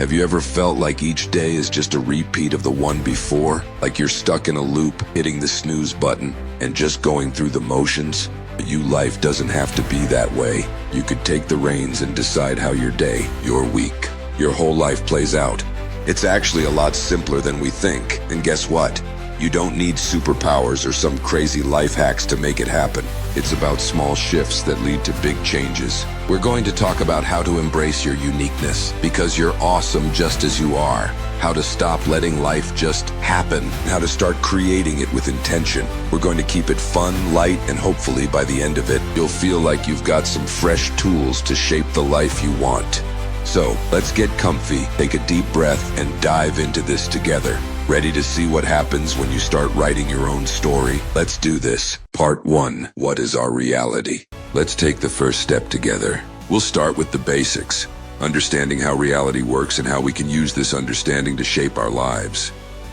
Have you ever felt like each day is just a repeat of the one before? Like you're stuck in a loop, hitting the snooze button, and just going through the motions? But life doesn't have to be that way. You could take the reins and decide how your day, your week, your whole life plays out. It's actually a lot simpler than we think. And guess what? You don't need superpowers or some crazy life hacks to make it happen. It's about small shifts that lead to big changes. We're going to talk about how to embrace your uniqueness, because you're awesome just as you are. How to stop letting life just happen. How to start creating it with intention. We're going to keep it fun, light, and hopefully by the end of it, you'll feel like you've got some fresh tools to shape the life you want. So, let's get comfy, take a deep breath, and dive into this together. Ready to see what happens when you start writing your own story? Let's do this. Part 1. What is our reality? Let's take the first step together. We'll start with the basics, understanding how reality works and how we can use this understanding to shape our lives.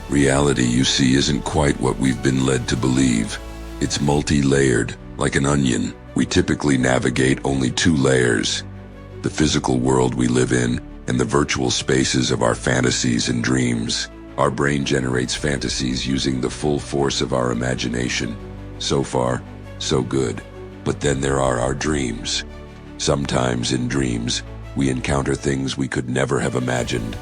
Reality, you see, isn't quite what we've been led to believe. It's multi-layered, like an onion. We typically navigate only 2 layers: the physical world we live in and the virtual spaces of our fantasies and dreams. Our brain generates fantasies using the full force of our imagination. So far, so good. But then there are our dreams. Sometimes in dreams, we encounter things we could never have imagined,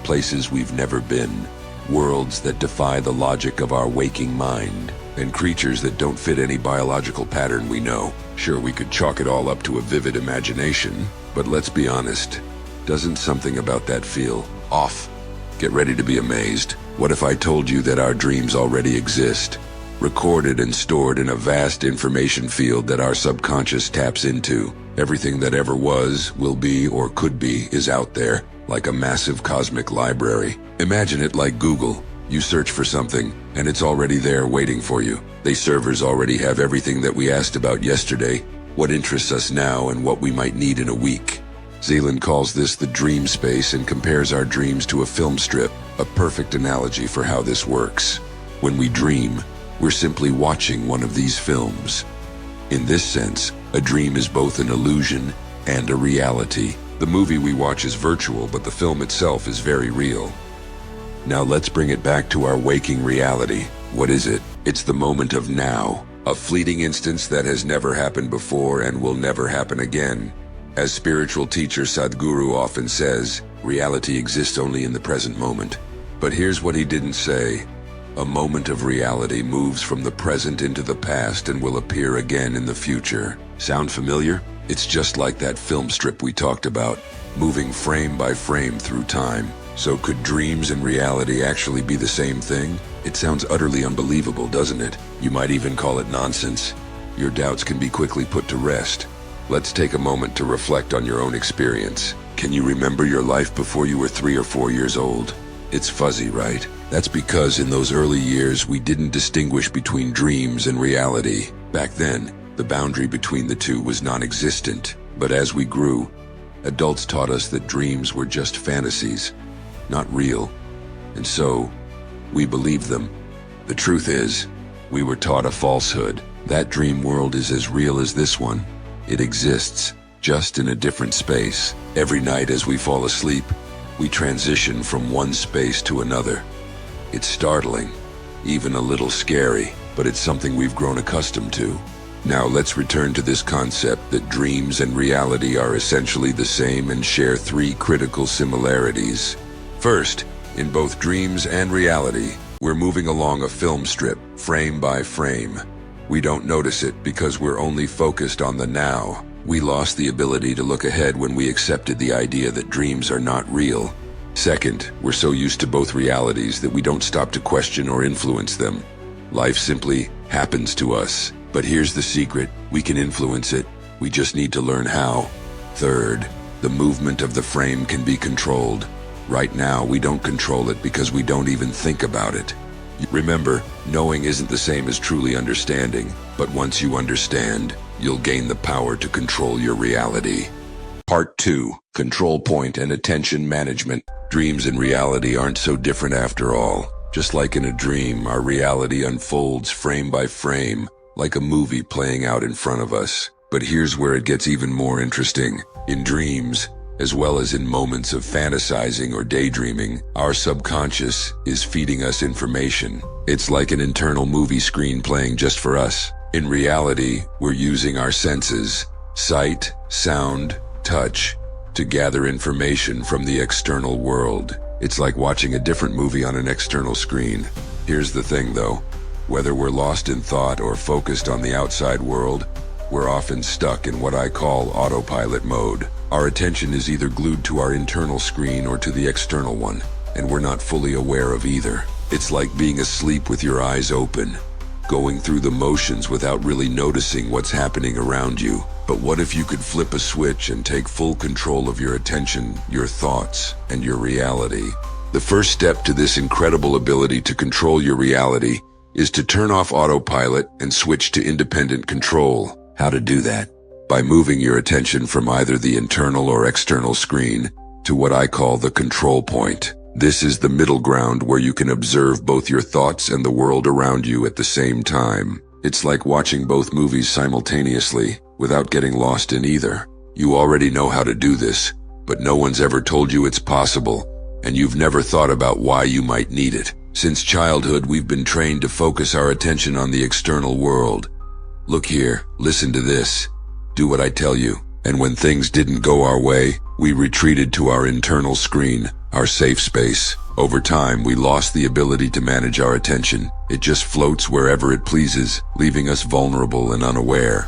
places we've never been, worlds that defy the logic of our waking mind, and creatures that don't fit any biological pattern we know. Sure, we could chalk it all up to a vivid imagination, but let's be honest, doesn't something about that feel off? Get ready to be amazed. What if I told you that our dreams already exist, recorded and stored in a vast information field that our subconscious taps into? Everything that ever was, will be, or could be is out there, like a massive cosmic library. Imagine it like Google. You search for something, and it's already there waiting for you. The servers already have everything that we asked about yesterday, what interests us now, and what we might need in a week. Zealand calls this the dream space and compares our dreams to a film strip, a perfect analogy for how this works. When we dream, we're simply watching one of these films. In this sense, a dream is both an illusion and a reality. The movie we watch is virtual, but the film itself is very real. Now let's bring it back to our waking reality. What is it? It's the moment of now, a fleeting instance that has never happened before and will never happen again. As spiritual teacher Sadhguru often says, reality exists only in the present moment. But here's what he didn't say. A moment of reality moves from the present into the past and will appear again in the future. Sound familiar? It's just like that film strip we talked about, moving frame by frame through time. So could dreams and reality actually be the same thing? It sounds utterly unbelievable, doesn't it? You might even call it nonsense. Your doubts can be quickly put to rest. Let's take a moment to reflect on your own experience. Can you remember your life before you were 3 or 4 years old? It's fuzzy, right? That's because in those early years, we didn't distinguish between dreams and reality. Back then, the boundary between the two was non-existent. But as we grew, adults taught us that dreams were just fantasies, not real. And so, we believed them. The truth is, we were taught a falsehood. That dream world is as real as this one. It exists, just in a different space. Every night as we fall asleep, we transition from one space to another. It's startling, even a little scary, but it's something we've grown accustomed to. Now let's return to this concept that dreams and reality are essentially the same and share 3 critical similarities. First, in both dreams and reality, we're moving along a film strip, frame by frame. We don't notice it because we're only focused on the now. We lost the ability to look ahead when we accepted the idea that dreams are not real. Second, we're so used to both realities that we don't stop to question or influence them. Life simply happens to us. But here's the secret: we can influence it. We just need to learn how. Third, the movement of the frame can be controlled. Right now, we don't control it because we don't even think about it. Remember, knowing isn't the same as truly understanding, but once you understand, you'll gain the power to control your reality. Part 2. Control point and attention management. Dreams and reality aren't so different after all. Just like in a dream, our reality unfolds frame by frame, like a movie playing out in front of us. But here's where it gets even more interesting. In dreams, as well as in moments of fantasizing or daydreaming, our subconscious is feeding us information. It's like an internal movie screen playing just for us. In reality, we're using our senses, sight, sound, touch, to gather information from the external world. It's like watching a different movie on an external screen. Here's the thing though, whether we're lost in thought or focused on the outside world, we're often stuck in what I call autopilot mode. Our attention is either glued to our internal screen or to the external one, and we're not fully aware of either. It's like being asleep with your eyes open, going through the motions without really noticing what's happening around you. But what if you could flip a switch and take full control of your attention, your thoughts, and your reality? The first step to this incredible ability to control your reality is to turn off autopilot and switch to independent control. How to do that? By moving your attention from either the internal or external screen to what I call the control point. This is the middle ground where you can observe both your thoughts and the world around you at the same time. It's like watching both movies simultaneously without getting lost in either. You already know how to do this, but no one's ever told you it's possible, and you've never thought about why you might need it. Since childhood, we've been trained to focus our attention on the external world. Look here, listen to this. Do what I tell you. And when things didn't go our way, we retreated to our internal screen, our safe space. Over time, we lost the ability to manage our attention. It just floats wherever it pleases, leaving us vulnerable and unaware.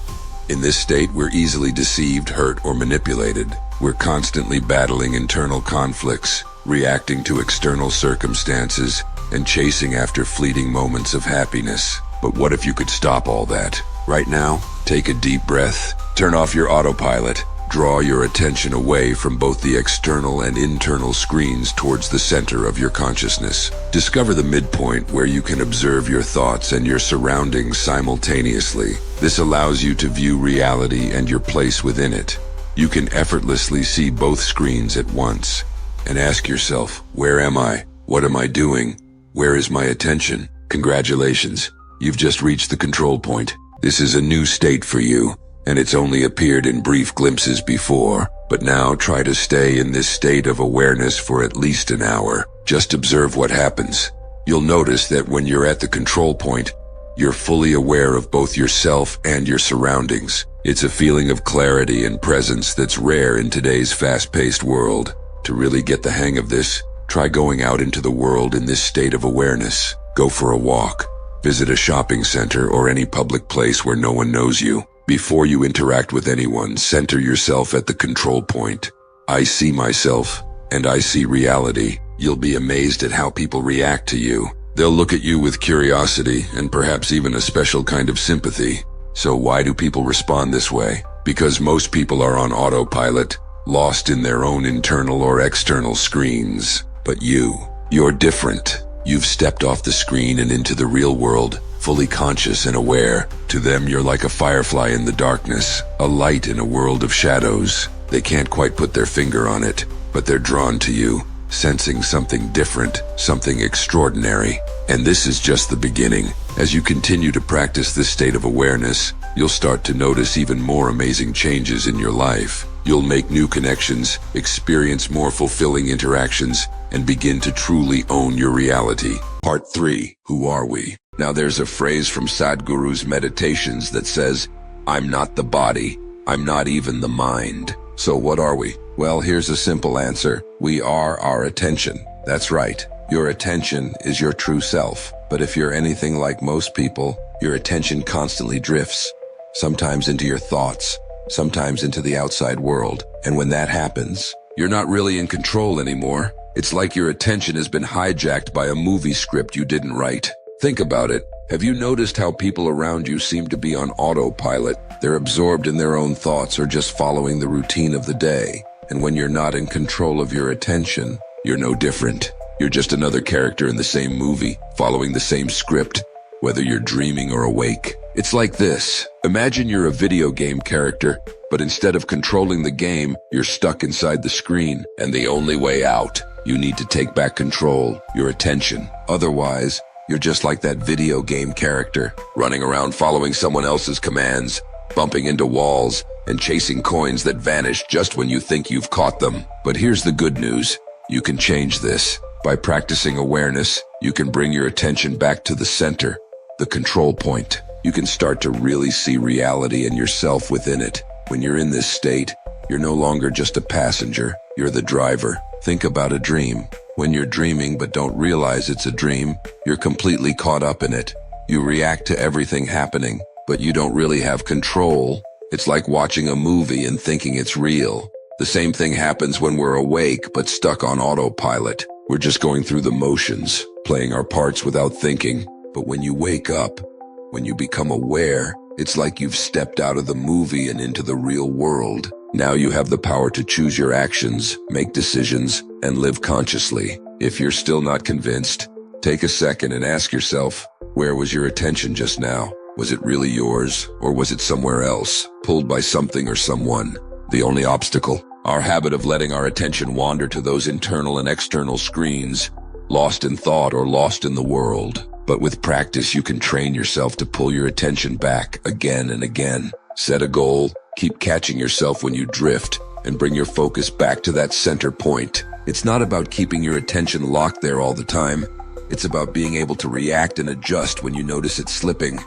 In this state, we're easily deceived, hurt, or manipulated. We're constantly battling internal conflicts, reacting to external circumstances, and chasing after fleeting moments of happiness. But what if you could stop all that? Right now, take a deep breath, turn off your autopilot, draw your attention away from both the external and internal screens towards the center of your consciousness. Discover the midpoint where you can observe your thoughts and your surroundings simultaneously. This allows you to view reality and your place within it. You can effortlessly see both screens at once and ask yourself, where am I? What am I doing? Where is my attention? Congratulations, you've just reached the control point. This is a new state for you, and it's only appeared in brief glimpses before. But now try to stay in this state of awareness for at least an hour. Just observe what happens. You'll notice that when you're at the control point, you're fully aware of both yourself and your surroundings. It's a feeling of clarity and presence that's rare in today's fast-paced world. To really get the hang of this, try going out into the world in this state of awareness. Go for a walk. Visit a shopping center or any public place where no one knows you. Before you interact with anyone, center yourself at the control point. I see myself, and I see reality. You'll be amazed at how people react to you. They'll look at you with curiosity and perhaps even a special kind of sympathy. So why do people respond this way? Because most people are on autopilot, lost in their own internal or external screens. But you're different. You've stepped off the screen and into the real world, fully conscious and aware. To them, you're like a firefly in the darkness, a light in a world of shadows. They can't quite put their finger on it, but they're drawn to you, sensing something different, something extraordinary. And this is just the beginning. As you continue to practice this state of awareness, you'll start to notice even more amazing changes in your life. You'll make new connections, experience more fulfilling interactions, and begin to truly own your reality. Part 3. Who are we? Now there's a phrase from Sadhguru's meditations that says, I'm not the body, I'm not even the mind. So what are we? Well, here's a simple answer. We are our attention. That's right. Your attention is your true self. But if you're anything like most people, your attention constantly drifts, sometimes into your thoughts, sometimes into the outside world. And when that happens, you're not really in control anymore. It's like your attention has been hijacked by a movie script you didn't write. Think about it. Have you noticed how people around you seem to be on autopilot? They're absorbed in their own thoughts or just following the routine of the day. And when you're not in control of your attention, you're no different. You're just another character in the same movie, following the same script, whether you're dreaming or awake. It's like this. Imagine you're a video game character, but instead of controlling the game, you're stuck inside the screen. And the only way out, you need to take back control, your attention. Otherwise, you're just like that video game character, running around following someone else's commands, bumping into walls, and chasing coins that vanish just when you think you've caught them. But here's the good news. You can change this. By practicing awareness, you can bring your attention back to the center, the control point. You can start to really see reality and yourself within it. When you're in this state, you're no longer just a passenger, you're the driver. Think about a dream. When you're dreaming but don't realize it's a dream, you're completely caught up in it. You react to everything happening, but you don't really have control. It's like watching a movie and thinking it's real. The same thing happens when we're awake but stuck on autopilot. We're just going through the motions, playing our parts without thinking. But when you wake up, when you become aware, it's like you've stepped out of the movie and into the real world. Now you have the power to choose your actions, make decisions, and live consciously. If you're still not convinced, take a second and ask yourself, where was your attention just now? Was it really yours, or was it somewhere else, pulled by something or someone? The only obstacle, our habit of letting our attention wander to those internal and external screens, lost in thought or lost in the world. But with practice, you can train yourself to pull your attention back again and again. Set a goal, keep catching yourself when you drift, and bring your focus back to that center point. It's not about keeping your attention locked there all the time. It's about being able to react and adjust when you notice it slipping.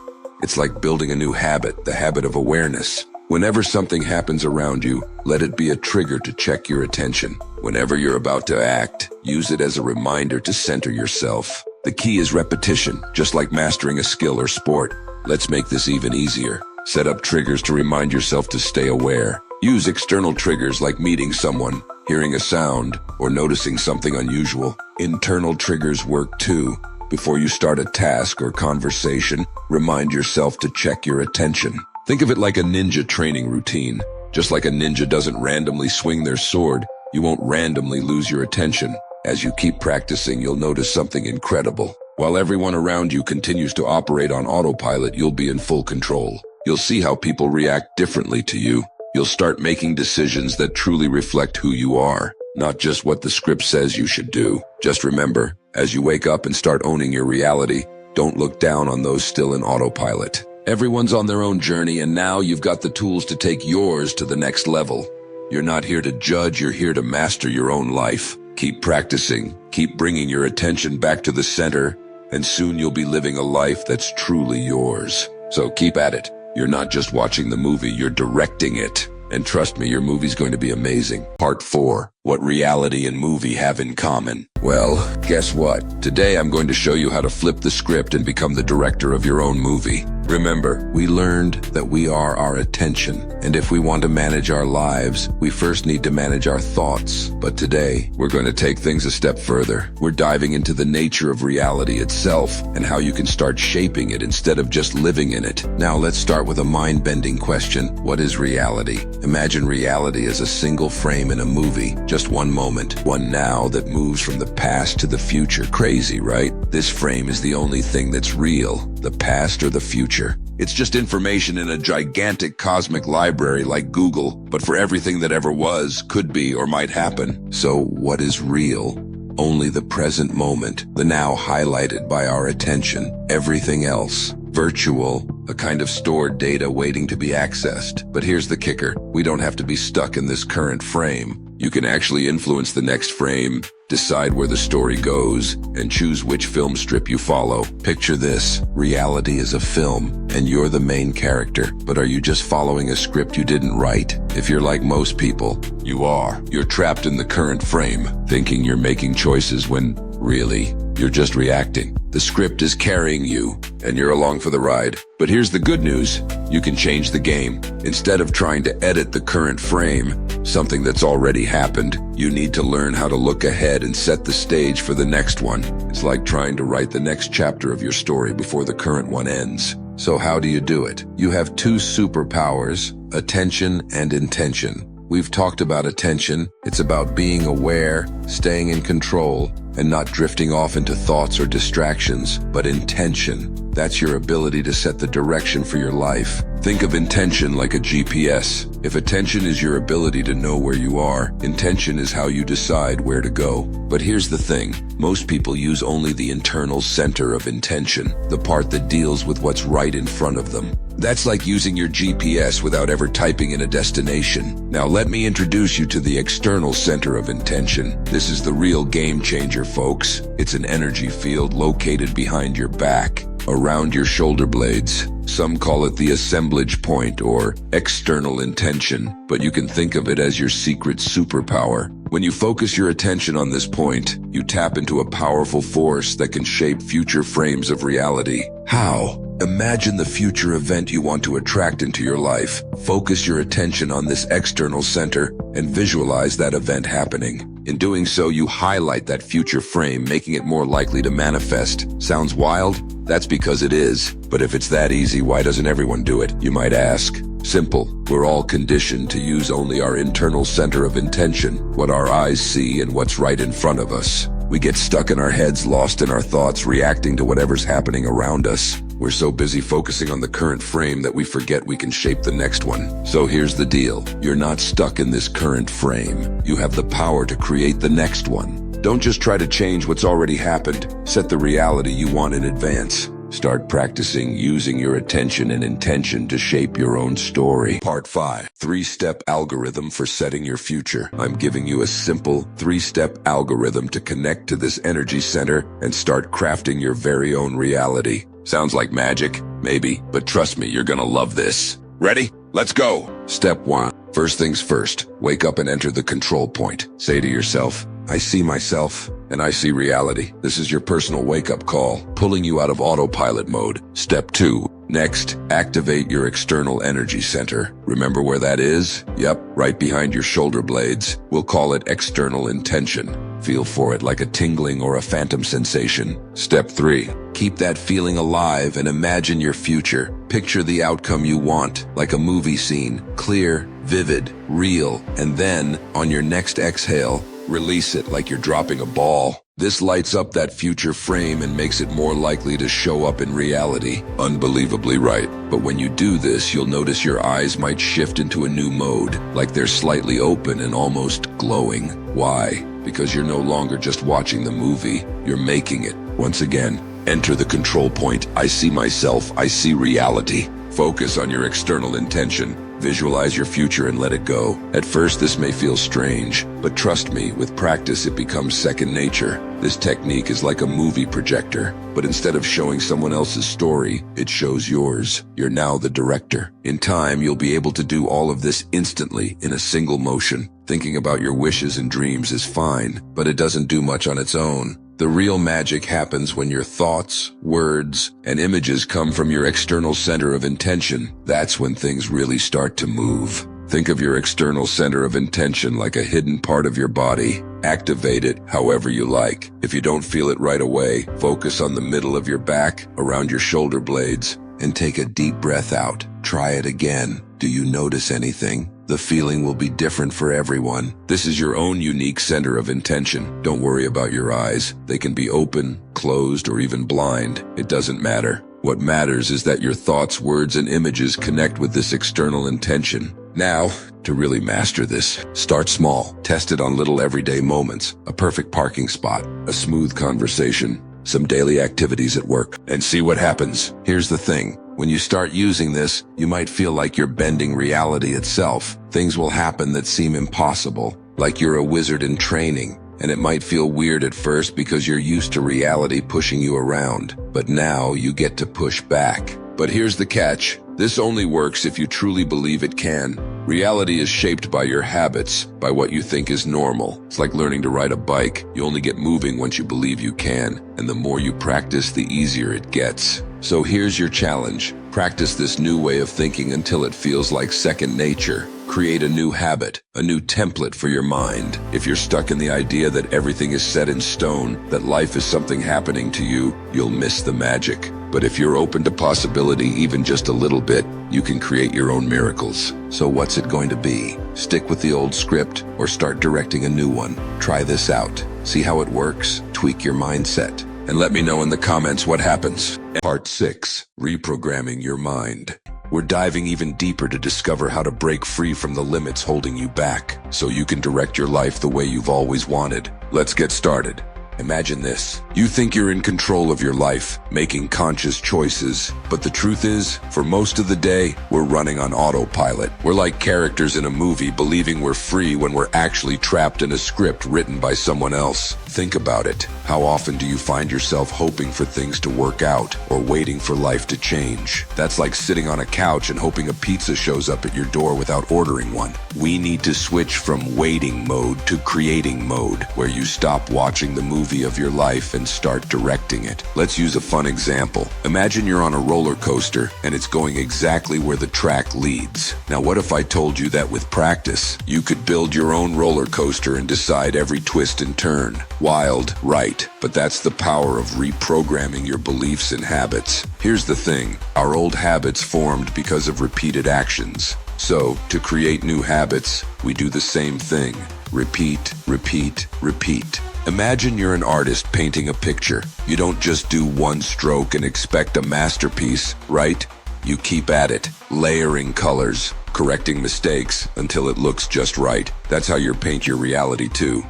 It's like building a new habit, the habit of awareness. Whenever something happens around you, let it be a trigger to check your attention. Whenever you're about to act, use it as a reminder to center yourself. The key is repetition, just like mastering a skill or sport. Let's make this even easier. Set up triggers to remind yourself to stay aware. Use external triggers like meeting someone, hearing a sound, or noticing something unusual. Internal triggers work too. Before you start a task or conversation, remind yourself to check your attention. Think of it like a ninja training routine. Just like a ninja doesn't randomly swing their sword, you won't randomly lose your attention. As you keep practicing, you'll notice something incredible. While everyone around you continues to operate on autopilot, you'll be in full control. You'll see how people react differently to you. You'll start making decisions that truly reflect who you are, not just what the script says you should do. Just remember, as you wake up and start owning your reality, don't look down on those still in autopilot. Everyone's on their own journey, and now you've got the tools to take yours to the next level. You're not here to judge, you're here to master your own life. Keep practicing, keep bringing your attention back to the center, and soon you'll be living a life that's truly yours. So keep at it. You're not just watching the movie, you're directing it. And trust me, your movie's going to be amazing. Part 4. What reality and movie have in common? Well, guess what? Today I'm going to show you how to flip the script and become the director of your own movie. Remember, we learned that we are our attention, and if we want to manage our lives, we first need to manage our thoughts. But today, we're going to take things a step further. We're diving into the nature of reality itself and how you can start shaping it instead of just living in it. Now let's start with a mind-bending question. What is reality? Imagine reality as a single frame in a movie, just one moment, one now that moves from the past to the future. Crazy, right? This frame is the only thing that's real, the past or the future. It's just information in a gigantic cosmic library like Google, but for everything that ever was, could be, or might happen. So what is real? Only the present moment, the now highlighted by our attention. Everything else, virtual, a kind of stored data waiting to be accessed. But here's the kicker. We don't have to be stuck in this current frame. You can actually influence the next frame, decide where the story goes, and choose which film strip you follow. Picture this. Reality is a film, and you're the main character. But are you just following a script you didn't write? If you're like most people, you are. You're trapped in the current frame, thinking you're making choices when, really, you're just reacting. The script is carrying you, and you're along for the ride. But here's the good news. You can change the game. Instead of trying to edit the current frame, something that's already happened, you need to learn how to look ahead and set the stage for the next one. It's like trying to write the next chapter of your story before the current one ends. So how do you do it? You have two superpowers, attention and intention. We've talked about attention. It's about being aware, staying in control, and not drifting off into thoughts or distractions. But intention, That's your ability to set the direction for your life. Think of intention like a GPS. If attention is your ability to know where you are, intention is how you decide where to go. But here's the thing. Most people use only the internal center of intention, the part that deals with what's right in front of them. That's like using your GPS without ever typing in a destination. Now let me introduce you to the external center of intention. This is the real game changer, folks. It's an energy field located behind your back, around your shoulder blades. Some call it the assemblage point or external intention, but you can think of it as your secret superpower. When you focus your attention on this point, you tap into a powerful force that can shape future frames of reality. How? Imagine the future event you want to attract into your life. Focus your attention on this external center and visualize that event happening. In doing so, you highlight that future frame, making it more likely to manifest. Sounds wild? That's because it is. But if it's that easy, why doesn't everyone do it, you might ask? Simple. We're all conditioned to use only our internal center of intention, what our eyes see and what's right in front of us. We get stuck in our heads, lost in our thoughts, reacting to whatever's happening around us. We're so busy focusing on the current frame that we forget we can shape the next one. So here's the deal. You're not stuck in this current frame. You have the power to create the next one. Don't just try to change what's already happened. Set the reality you want in advance. Start practicing using your attention and intention to shape your own story. Part 5. 3-step algorithm for setting your future. I'm giving you a simple 3-step algorithm to connect to this energy center and start crafting your very own reality. Sounds like magic, maybe, but trust me, you're gonna love this. Ready? Let's go! Step 1. First things first, wake up and enter the control point. Say to yourself, I see myself, and I see reality. This is your personal wake-up call, pulling you out of autopilot mode. Step 2. Next, activate your external energy center. Remember where that is? Yep, right behind your shoulder blades. We'll call it external intention. Feel for it like a tingling or a phantom sensation. Step 3. Keep that feeling alive and imagine your future. Picture the outcome you want, like a movie scene. Clear, vivid, real, and then, on your next exhale, release it like you're dropping a ball. This lights up that future frame and makes it more likely to show up in reality. Unbelievably right. But when you do this, you'll notice your eyes might shift into a new mode, like they're slightly open and almost glowing. Why? Because you're no longer just watching the movie, you're making it. Once again, enter the control point. I see myself, I see reality. Focus on your external intention. Visualize your future and let it go. At first, this may feel strange, but trust me, with practice, it becomes second nature. This technique is like a movie projector, but instead of showing someone else's story, it shows yours. You're now the director. In time, you'll be able to do all of this instantly in a single motion. Thinking about your wishes and dreams is fine, but it doesn't do much on its own. The real magic happens when your thoughts, words, and images come from your external center of intention. That's when things really start to move. Think of your external center of intention like a hidden part of your body. Activate it however you like. If you don't feel it right away, focus on the middle of your back, around your shoulder blades, and take a deep breath out. Try it again. Do you notice anything? The feeling will be different for everyone. This is your own unique center of intention. Don't worry about your eyes. They can be open, closed, or even blind. It doesn't matter. What matters is that your thoughts, words, and images connect with this external intention. Now, to really master this, start small. Test it on little everyday moments. A perfect parking spot, a smooth conversation, some daily activities at work, and see what happens. Here's the thing. When you start using this, you might feel like you're bending reality itself. Things will happen that seem impossible, like you're a wizard in training. And it might feel weird at first because you're used to reality pushing you around. But now you get to push back. But here's the catch. This only works if you truly believe it can. Reality is shaped by your habits, by what you think is normal. It's like learning to ride a bike. You only get moving once you believe you can. And the more you practice, the easier it gets. So here's your challenge. Practice this new way of thinking until it feels like second nature. Create a new habit, a new template for your mind. If you're stuck in the idea that everything is set in stone, that life is something happening to you, you'll miss the magic. But if you're open to possibility even just a little bit, you can create your own miracles. So what's it going to be? Stick with the old script or start directing a new one? Try this out. See how it works? Tweak your mindset. And let me know in the comments what happens. Part 6. Reprogramming your mind. We're diving even deeper to discover how to break free from the limits holding you back, so you can direct your life the way you've always wanted. Let's get started. Imagine this. You think you're in control of your life, making conscious choices, but the truth is, for most of the day, we're running on autopilot. We're like characters in a movie, believing we're free when we're actually trapped in a script written by someone else. Think about it. How often do you find yourself hoping for things to work out or waiting for life to change? That's like sitting on a couch and hoping a pizza shows up at your door without ordering one. We need to switch from waiting mode to creating mode, where you stop watching the movie of your life and start directing it. Let's use a fun example. Imagine you're on a roller coaster and it's going exactly where the track leads. Now what if I told you that with practice, you could build your own roller coaster and decide every twist and turn? Wild, right? But that's the power of reprogramming your beliefs and habits. Here's the thing, our old habits formed because of repeated actions. So, to create new habits, we do the same thing. Repeat, repeat, repeat. Imagine you're an artist painting a picture. You don't just do one stroke and expect a masterpiece, right? You keep at it, layering colors, correcting mistakes until it looks just right. That's how you paint your reality too.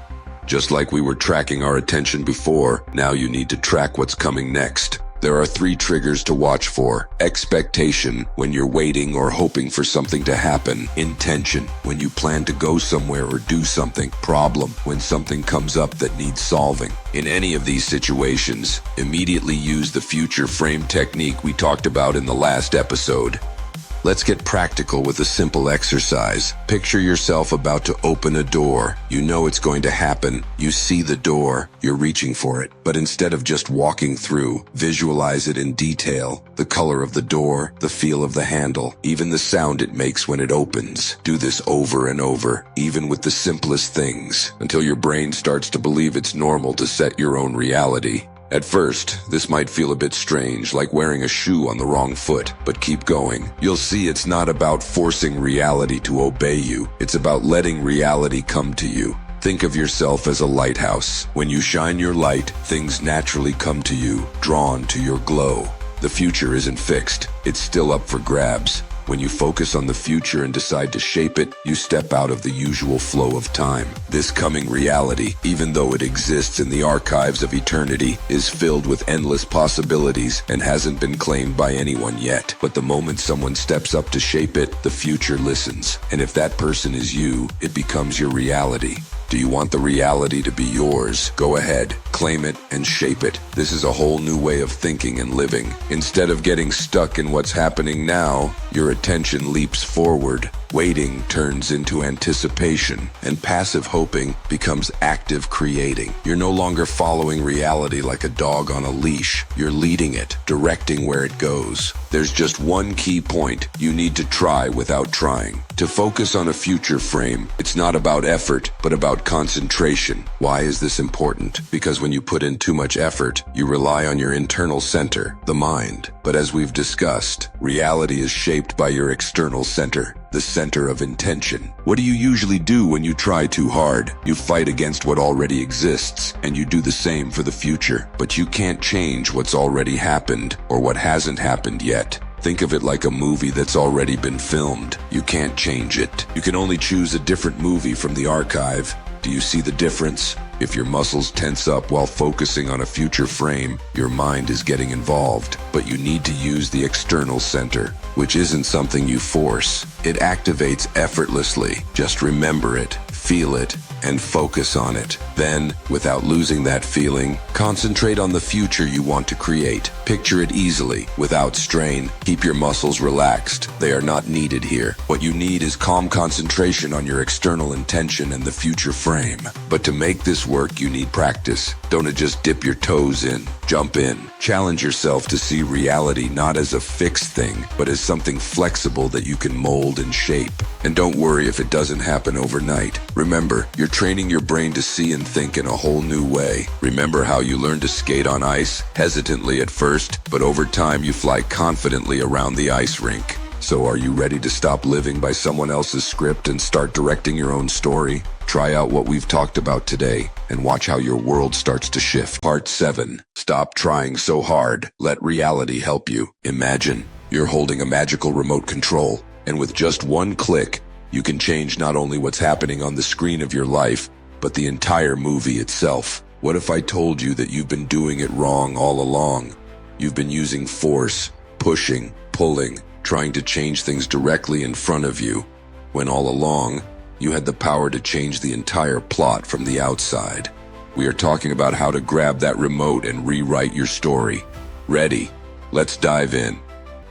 Just like we were tracking our attention before, now you need to track what's coming next. There are 3 triggers to watch for. Expectation, when you're waiting or hoping for something to happen. Intention, when you plan to go somewhere or do something. Problem, when something comes up that needs solving. In any of these situations, immediately use the future frame technique we talked about in the last episode. Let's get practical with a simple exercise. Picture yourself about to open a door. You know it's going to happen. You see the door. You're reaching for it. But instead of just walking through, visualize it in detail. The color of the door, the feel of the handle, even the sound it makes when it opens. Do this over and over, even with the simplest things, until your brain starts to believe it's normal to set your own reality. At first, this might feel a bit strange, like wearing a shoe on the wrong foot, but keep going. You'll see it's not about forcing reality to obey you. It's about letting reality come to you. Think of yourself as a lighthouse. When you shine your light, things naturally come to you, drawn to your glow. The future isn't fixed. It's still up for grabs. When you focus on the future and decide to shape it, you step out of the usual flow of time. This coming reality, even though it exists in the archives of eternity, is filled with endless possibilities and hasn't been claimed by anyone yet. But the moment someone steps up to shape it, the future listens. And if that person is you, it becomes your reality. Do you want the reality to be yours? Go ahead, claim it, and shape it. This is a whole new way of thinking and living. Instead of getting stuck in what's happening now, your attention leaps forward. Waiting turns into anticipation, and passive hoping becomes active creating. You're no longer following reality like a dog on a leash. You're leading it, directing where it goes. There's just one key point you need to try without trying. To focus on a future frame, it's not about effort, but about concentration. Why is this important? Because when you put in too much effort, you rely on your internal center, the mind. But as we've discussed, reality is shaped by your external center, the center of intention. What do you usually do when you try too hard? You fight against what already exists, and you do the same for the future. But you can't change what's already happened, or what hasn't happened yet. Think of it like a movie that's already been filmed. You can't change it. You can only choose a different movie from the archive. Do you see the difference? If your muscles tense up while focusing on a future frame, your mind is getting involved. But you need to use the external center, which isn't something you force. It activates effortlessly. Just remember it, feel it, and focus on it. Then, without losing that feeling, concentrate on the future you want to create. Picture it easily, without strain. Keep your muscles relaxed. They are not needed here. What you need is calm concentration on your external intention and the future frame. But to make this work, you need practice. Don't just dip your toes in. Jump in. Challenge yourself to see reality not as a fixed thing, but as something flexible that you can mold and shape. And don't worry if it doesn't happen overnight. Remember, you're training your brain to see and think in a whole new way. Remember how you learned to skate on ice, hesitantly at first, but over time you fly confidently around the ice rink. So are you ready to stop living by someone else's script and start directing your own story? Try out what we've talked about today and watch how your world starts to shift. Part 7. Stop trying so hard. Let reality help you. Imagine you're holding a magical remote control, and with just one click, you can change not only what's happening on the screen of your life, but the entire movie itself. What if I told you that you've been doing it wrong all along? You've been using force, pushing, pulling, trying to change things directly in front of you, when all along, you had the power to change the entire plot from the outside. We are talking about how to grab that remote and rewrite your story. Ready? Let's dive in.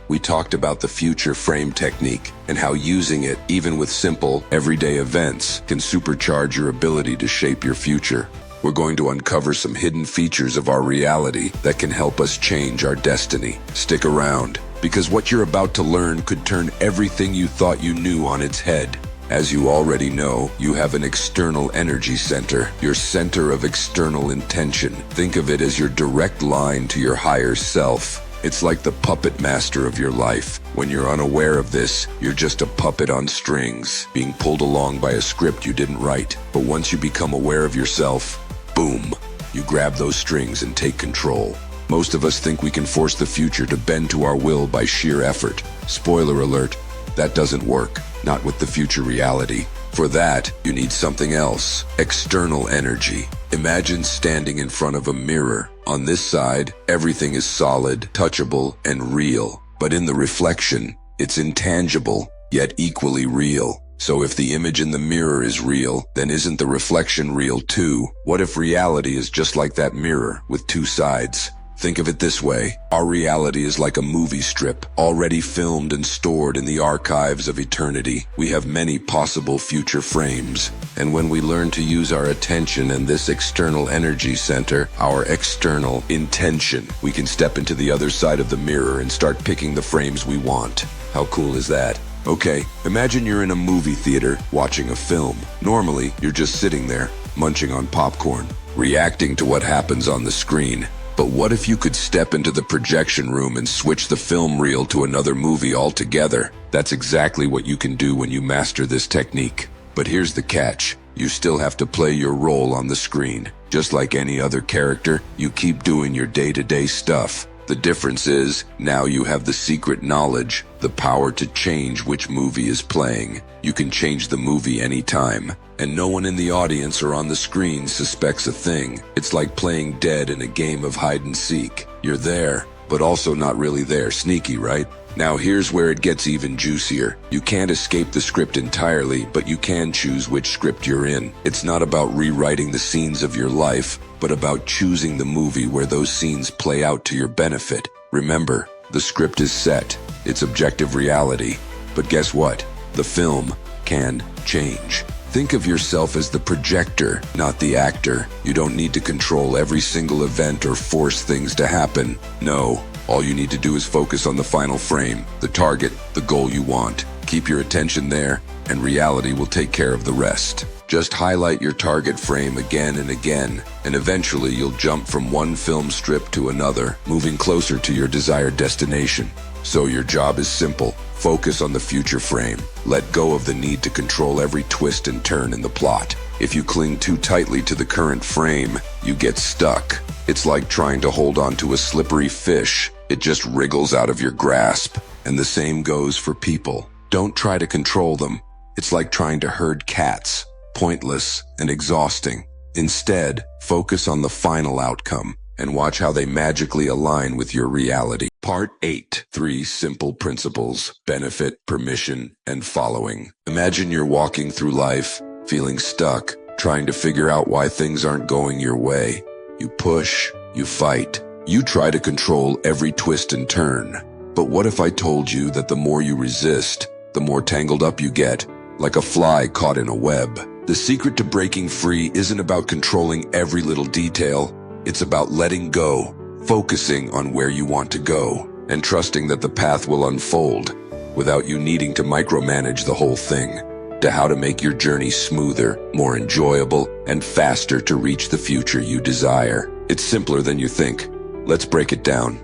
We talked about the future frame technique and how using it, even with simple, everyday events, can supercharge your ability to shape your future. We're going to uncover some hidden features of our reality that can help us change our destiny. Stick around, because what you're about to learn could turn everything you thought you knew on its head. As you already know, you have an external energy center, your center of external intention. Think of it as your direct line to your higher self. It's like the puppet master of your life. When you're unaware of this, you're just a puppet on strings, being pulled along by a script you didn't write. But once you become aware of yourself, boom, you grab those strings and take control. Most of us think we can force the future to bend to our will by sheer effort. Spoiler alert, that doesn't work. Not with the future reality. For that, you need something else. External energy. Imagine standing in front of a mirror. On this side, everything is solid, touchable, and real. But in the reflection, it's intangible, yet equally real. So if the image in the mirror is real, then isn't the reflection real too? What if reality is just like that mirror, with two sides? Think of it this way. Our reality is like a movie strip, already filmed and stored in the archives of eternity. We have many possible future frames. And when we learn to use our attention and this external energy center, our external intention, we can step into the other side of the mirror and start picking the frames we want. How cool is that? Okay, imagine you're in a movie theater watching a film. Normally, you're just sitting there, munching on popcorn, reacting to what happens on the screen. But what if you could step into the projection room and switch the film reel to another movie altogether? That's exactly what you can do when you master this technique. But here's the catch. You still have to play your role on the screen. Just like any other character, you keep doing your day-to-day stuff. The difference is, now you have the secret knowledge, the power to change which movie is playing. You can change the movie anytime, and no one in the audience or on the screen suspects a thing. It's like playing dead in a game of hide and seek. You're there, but also not really there. Sneaky, right? Now here's where it gets even juicier. You can't escape the script entirely, but you can choose which script you're in. It's not about rewriting the scenes of your life, but about choosing the movie where those scenes play out to your benefit. Remember, the script is set. It's objective reality. But guess what? The film can change. Think of yourself as the projector, not the actor. You don't need to control every single event or force things to happen. No. All you need to do is focus on the final frame, the target, the goal you want. Keep your attention there, and reality will take care of the rest. Just highlight your target frame again and again, and eventually you'll jump from one film strip to another, moving closer to your desired destination. So your job is simple. Focus on the future frame. Let go of the need to control every twist and turn in the plot. If you cling too tightly to the current frame, you get stuck. It's like trying to hold on to a slippery fish. It just wriggles out of your grasp. And the same goes for people. Don't try to control them. It's like trying to herd cats. Pointless and exhausting. Instead, focus on the final outcome and watch how they magically align with your reality. Part 8. 3 simple principles: benefit, permission, and following. Imagine you're walking through life, feeling stuck, trying to figure out why things aren't going your way. You push, you fight, you try to control every twist and turn. But what if I told you that the more you resist, the more tangled up you get, like a fly caught in a web? The secret to breaking free isn't about controlling every little detail. It's about letting go, focusing on where you want to go, and trusting that the path will unfold without you needing to micromanage the whole thing. To how to make your journey smoother, more enjoyable, and faster to reach the future you desire. It's simpler than you think. Let's break it down.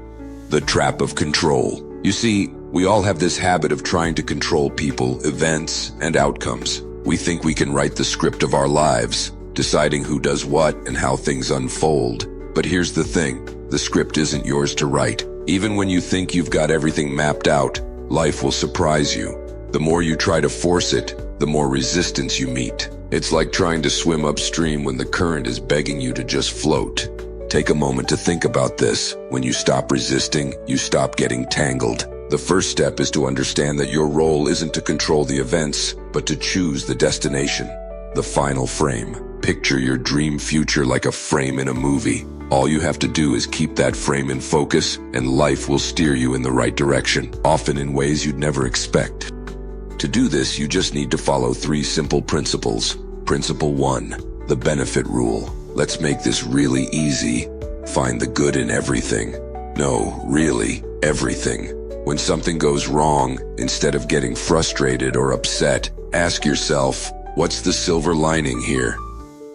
The trap of control. You see, we all have this habit of trying to control people, events, and outcomes. We think we can write the script of our lives, deciding who does what and how things unfold. But here's the thing, the script isn't yours to write. Even when you think you've got everything mapped out, life will surprise you. The more you try to force it, the more resistance you meet. It's like trying to swim upstream when the current is begging you to just float. Take a moment to think about this. When you stop resisting, you stop getting tangled. The first step is to understand that your role isn't to control the events, but to choose the destination, the final frame. Picture your dream future like a frame in a movie. All you have to do is keep that frame in focus, and life will steer you in the right direction, often in ways you'd never expect. To do this, you just need to follow 3 simple principles. Principle 1, the benefit rule. Let's make this really easy. Find the good in everything. No, really, everything. When something goes wrong, instead of getting frustrated or upset, ask yourself, what's the silver lining here?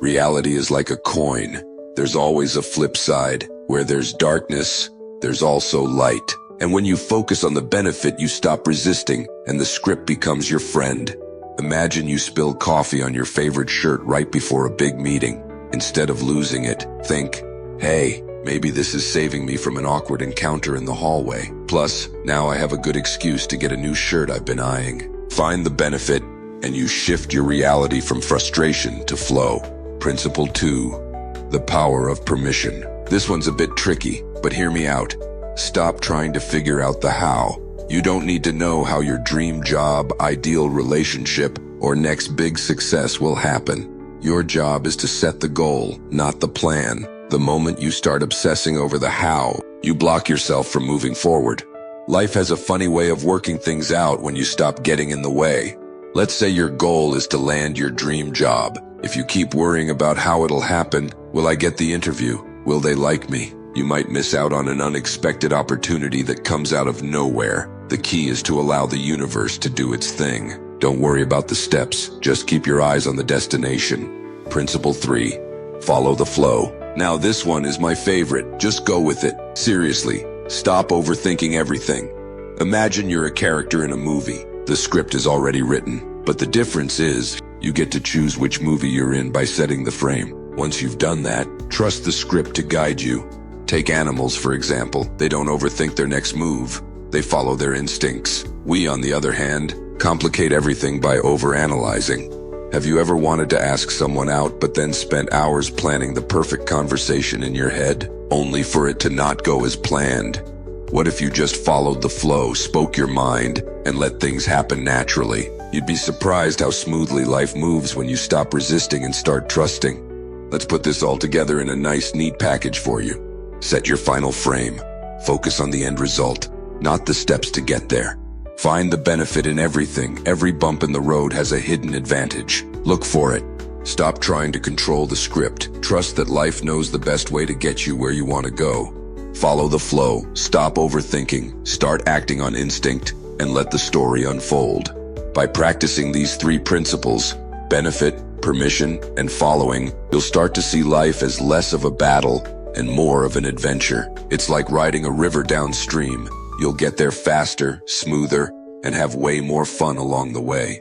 Reality is like a coin. There's always a flip side. Where there's darkness, there's also light. And when you focus on the benefit, you stop resisting, and the script becomes your friend. Imagine you spill coffee on your favorite shirt right before a big meeting. Instead of losing it, think, hey, maybe this is saving me from an awkward encounter in the hallway. Plus, now I have a good excuse to get a new shirt I've been eyeing. Find the benefit, and you shift your reality from frustration to flow. Principle 2, the power of permission. This one's a bit tricky, but hear me out. Stop trying to figure out the how. You don't need to know how your dream job, ideal relationship, or next big success will happen. Your job is to set the goal, not the plan. The moment you start obsessing over the how, you block yourself from moving forward. Life has a funny way of working things out when you stop getting in the way. Let's say your goal is to land your dream job. If you keep worrying about how it'll happen, will I get the interview? Will they like me? You might miss out on an unexpected opportunity that comes out of nowhere. The key is to allow the universe to do its thing. Don't worry about the steps, just keep your eyes on the destination. Principle 3, follow the flow. Now this one is my favorite, just go with it. Seriously, stop overthinking everything. Imagine you're a character in a movie. The script is already written, but the difference is, you get to choose which movie you're in by setting the frame. Once you've done that, trust the script to guide you. Take animals, for example. They don't overthink their next move. They follow their instincts. We, on the other hand, complicate everything by overanalyzing. Have you ever wanted to ask someone out but then spent hours planning the perfect conversation in your head, only for it to not go as planned? What if you just followed the flow, spoke your mind, and let things happen naturally? You'd be surprised how smoothly life moves when you stop resisting and start trusting. Let's put this all together in a nice, neat package for you. Set your final frame. Focus on the end result, not the steps to get there. Find the benefit in everything. Every bump in the road has a hidden advantage. Look for it. Stop trying to control the script. Trust that life knows the best way to get you where you want to go. Follow the flow. Stop overthinking. Start acting on instinct, and let the story unfold. By practicing these 3 principles, benefit, permission, and following, you'll start to see life as less of a battle and more of an adventure. It's like riding a river downstream. You'll get there faster, smoother, and have way more fun along the way.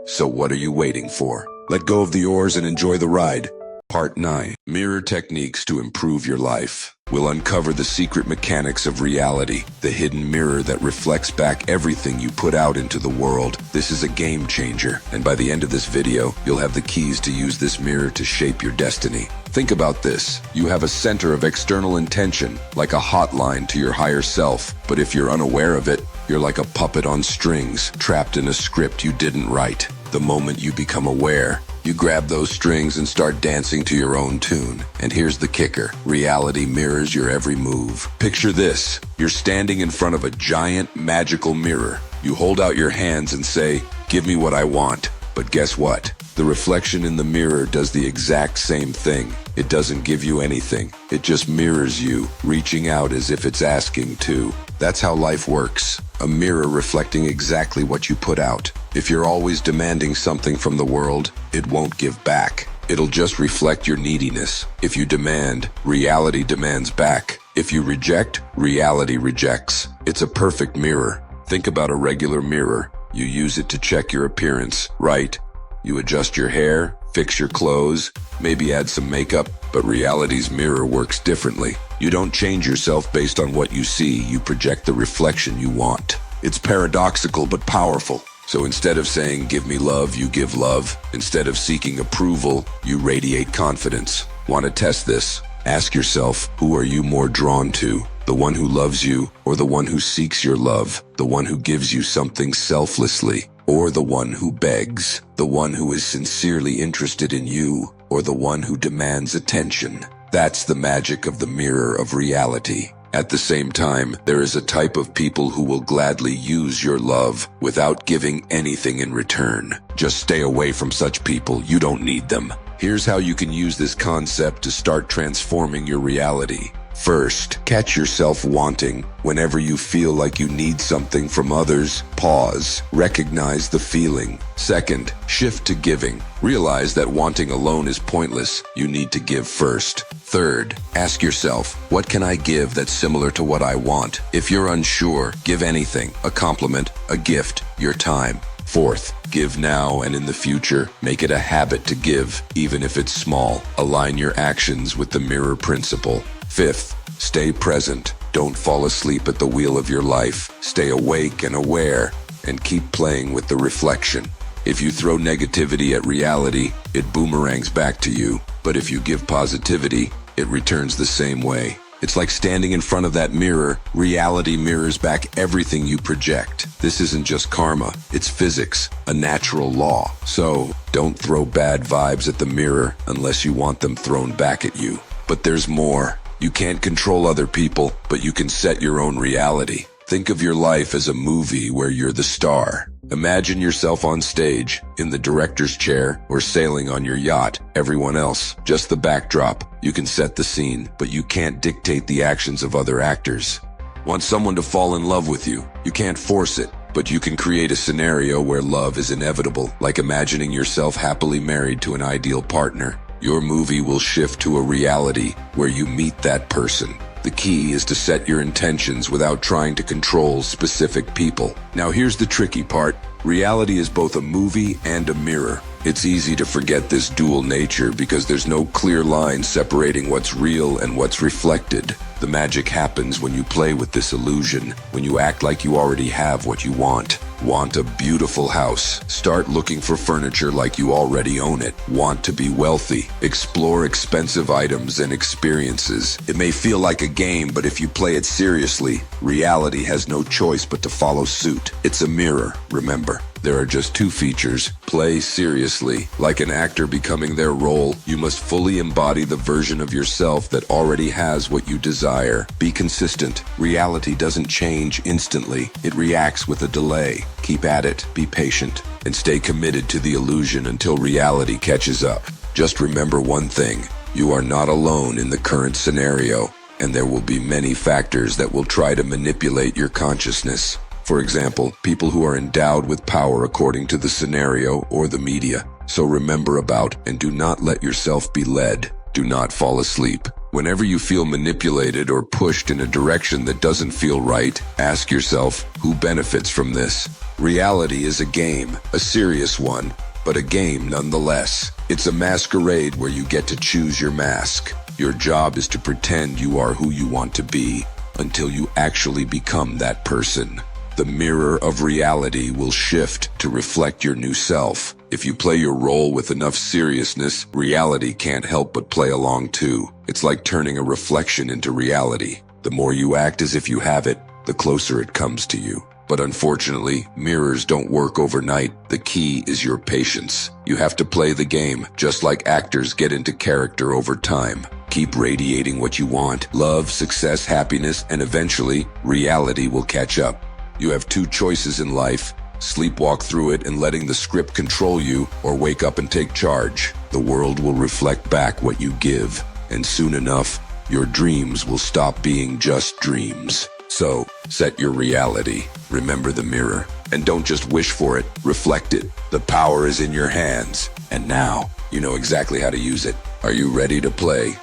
So what are you waiting for? Let go of the oars and enjoy the ride. Part 9. Mirror techniques to improve your life. We'll uncover the secret mechanics of reality, the hidden mirror that reflects back everything you put out into the world. This is a game changer, and by the end of this video, you'll have the keys to use this mirror to shape your destiny. Think about this. You have a center of external intention, like a hotline to your higher self, but if you're unaware of it, you're like a puppet on strings, trapped in a script you didn't write. The moment you become aware, you grab those strings and start dancing to your own tune. And here's the kicker. Reality mirrors your every move. Picture this. You're standing in front of a giant, magical mirror. You hold out your hands and say, "Give me what I want." But guess what? The reflection in the mirror does the exact same thing. It doesn't give you anything. It just mirrors you, reaching out as if it's asking to. That's how life works. A mirror reflecting exactly what you put out. If you're always demanding something from the world, it won't give back. It'll just reflect your neediness. If you demand, reality demands back. If you reject, reality rejects. It's a perfect mirror. Think about a regular mirror. You use it to check your appearance, right? You adjust your hair, fix your clothes, maybe add some makeup, but reality's mirror works differently. You don't change yourself based on what you see, you project the reflection you want. It's paradoxical but powerful. So instead of saying, "Give me love," you give love. Instead of seeking approval, you radiate confidence. Want to test this? Ask yourself, who are you more drawn to? The one who loves you, or the one who seeks your love? The one who gives you something selflessly, or the one who begs? The one who is sincerely interested in you, or the one who demands attention? That's the magic of the mirror of reality. At the same time, there is a type of people who will gladly use your love without giving anything in return. Just stay away from such people. You don't need them. Here's how you can use this concept to start transforming your reality. First, catch yourself wanting. Whenever you feel like you need something from others, pause. Recognize the feeling. Second, shift to giving. Realize that wanting alone is pointless. You need to give first. Third, ask yourself, what can I give that's similar to what I want? If you're unsure, give anything. A compliment, a gift, your time. Fourth, give now and in the future. Make it a habit to give, even if it's small. Align your actions with the mirror principle. Fifth, stay present. Don't fall asleep at the wheel of your life. Stay awake and aware, and keep playing with the reflection. If you throw negativity at reality, it boomerangs back to you. But if you give positivity, it returns the same way. It's like standing in front of that mirror. Reality mirrors back everything you project. This isn't just karma, it's physics, a natural law. So, don't throw bad vibes at the mirror unless you want them thrown back at you. But there's more. You can't control other people, but you can set your own reality. Think of your life as a movie where you're the star. Imagine yourself on stage, in the director's chair, or sailing on your yacht. Everyone else, just the backdrop. You can set the scene, but you can't dictate the actions of other actors. Want someone to fall in love with you? You can't force it, but you can create a scenario where love is inevitable, like imagining yourself happily married to an ideal partner. Your movie will shift to a reality where you meet that person. The key is to set your intentions without trying to control specific people. Now here's the tricky part. Reality is both a movie and a mirror. It's easy to forget this dual nature because there's no clear line separating what's real and what's reflected. The magic happens when you play with this illusion, when you act like you already have what you want. Want a beautiful house? Start looking for furniture like you already own it. Want to be wealthy? Explore expensive items and experiences. It may feel like a game, but if you play it seriously, reality has no choice but to follow suit. It's a mirror, remember. There are just two features. Play seriously. Like an actor becoming their role, you must fully embody the version of yourself that already has what you desire. Be consistent. Reality doesn't change instantly. It reacts with a delay. Keep at it, be patient, and stay committed to the illusion until reality catches up. Just remember one thing. You are not alone in the current scenario, and there will be many factors that will try to manipulate your consciousness. For example, people who are endowed with power according to the scenario or the media. So remember about and do not let yourself be led. Do not fall asleep. Whenever you feel manipulated or pushed in a direction that doesn't feel right, ask yourself, who benefits from this? Reality is a game, a serious one, but a game nonetheless. It's a masquerade where you get to choose your mask. Your job is to pretend you are who you want to be until you actually become that person. The mirror of reality will shift to reflect your new self. If you play your role with enough seriousness, reality can't help but play along too. It's like turning a reflection into reality. The more you act as if you have it, the closer it comes to you. But unfortunately, mirrors don't work overnight. The key is your patience. You have to play the game, just like actors get into character over time. Keep radiating what you want, love, success, happiness, and eventually, reality will catch up. You have two choices in life, sleepwalk through it and letting the script control you, or wake up and take charge. The world will reflect back what you give, and soon enough, your dreams will stop being just dreams. So, set your reality, remember the mirror, and don't just wish for it, reflect it. The power is in your hands, and now, you know exactly how to use it. Are you ready to play?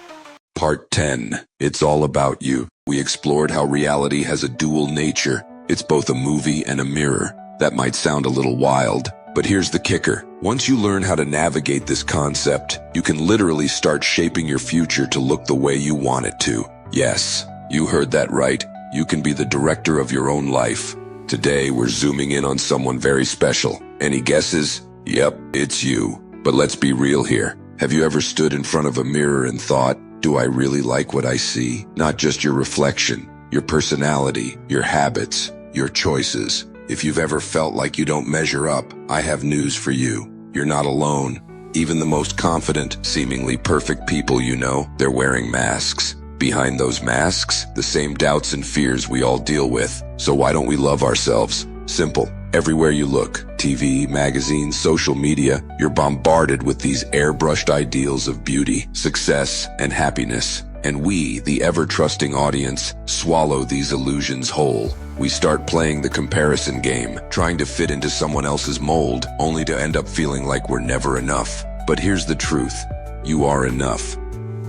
Part 10. It's all about you. We explored how reality has a dual nature. It's both a movie and a mirror. That might sound a little wild, But here's the kicker. Once you learn how to navigate this concept, you can literally start shaping your future to look the way you want it to. Yes, you heard that right. You can be the director of your own life. Today, we're zooming in on someone very special. Any guesses? Yep, it's you. But let's be real here. Have you ever stood in front of a mirror and thought, do I really like what I see? Not just your reflection, your personality, your habits, your choices. If you've ever felt like you don't measure up, I have news for you. You're not alone. Even the most confident, seemingly perfect people you know, they're wearing masks. Behind those masks, the same doubts and fears we all deal with. So why don't we love ourselves? Simple. Everywhere you look, TV, magazines, social media, you're bombarded with these airbrushed ideals of beauty, success, and happiness. And we, the ever-trusting audience, swallow these illusions whole. We start playing the comparison game, trying to fit into someone else's mold, only to end up feeling like we're never enough. But here's the truth. You are enough.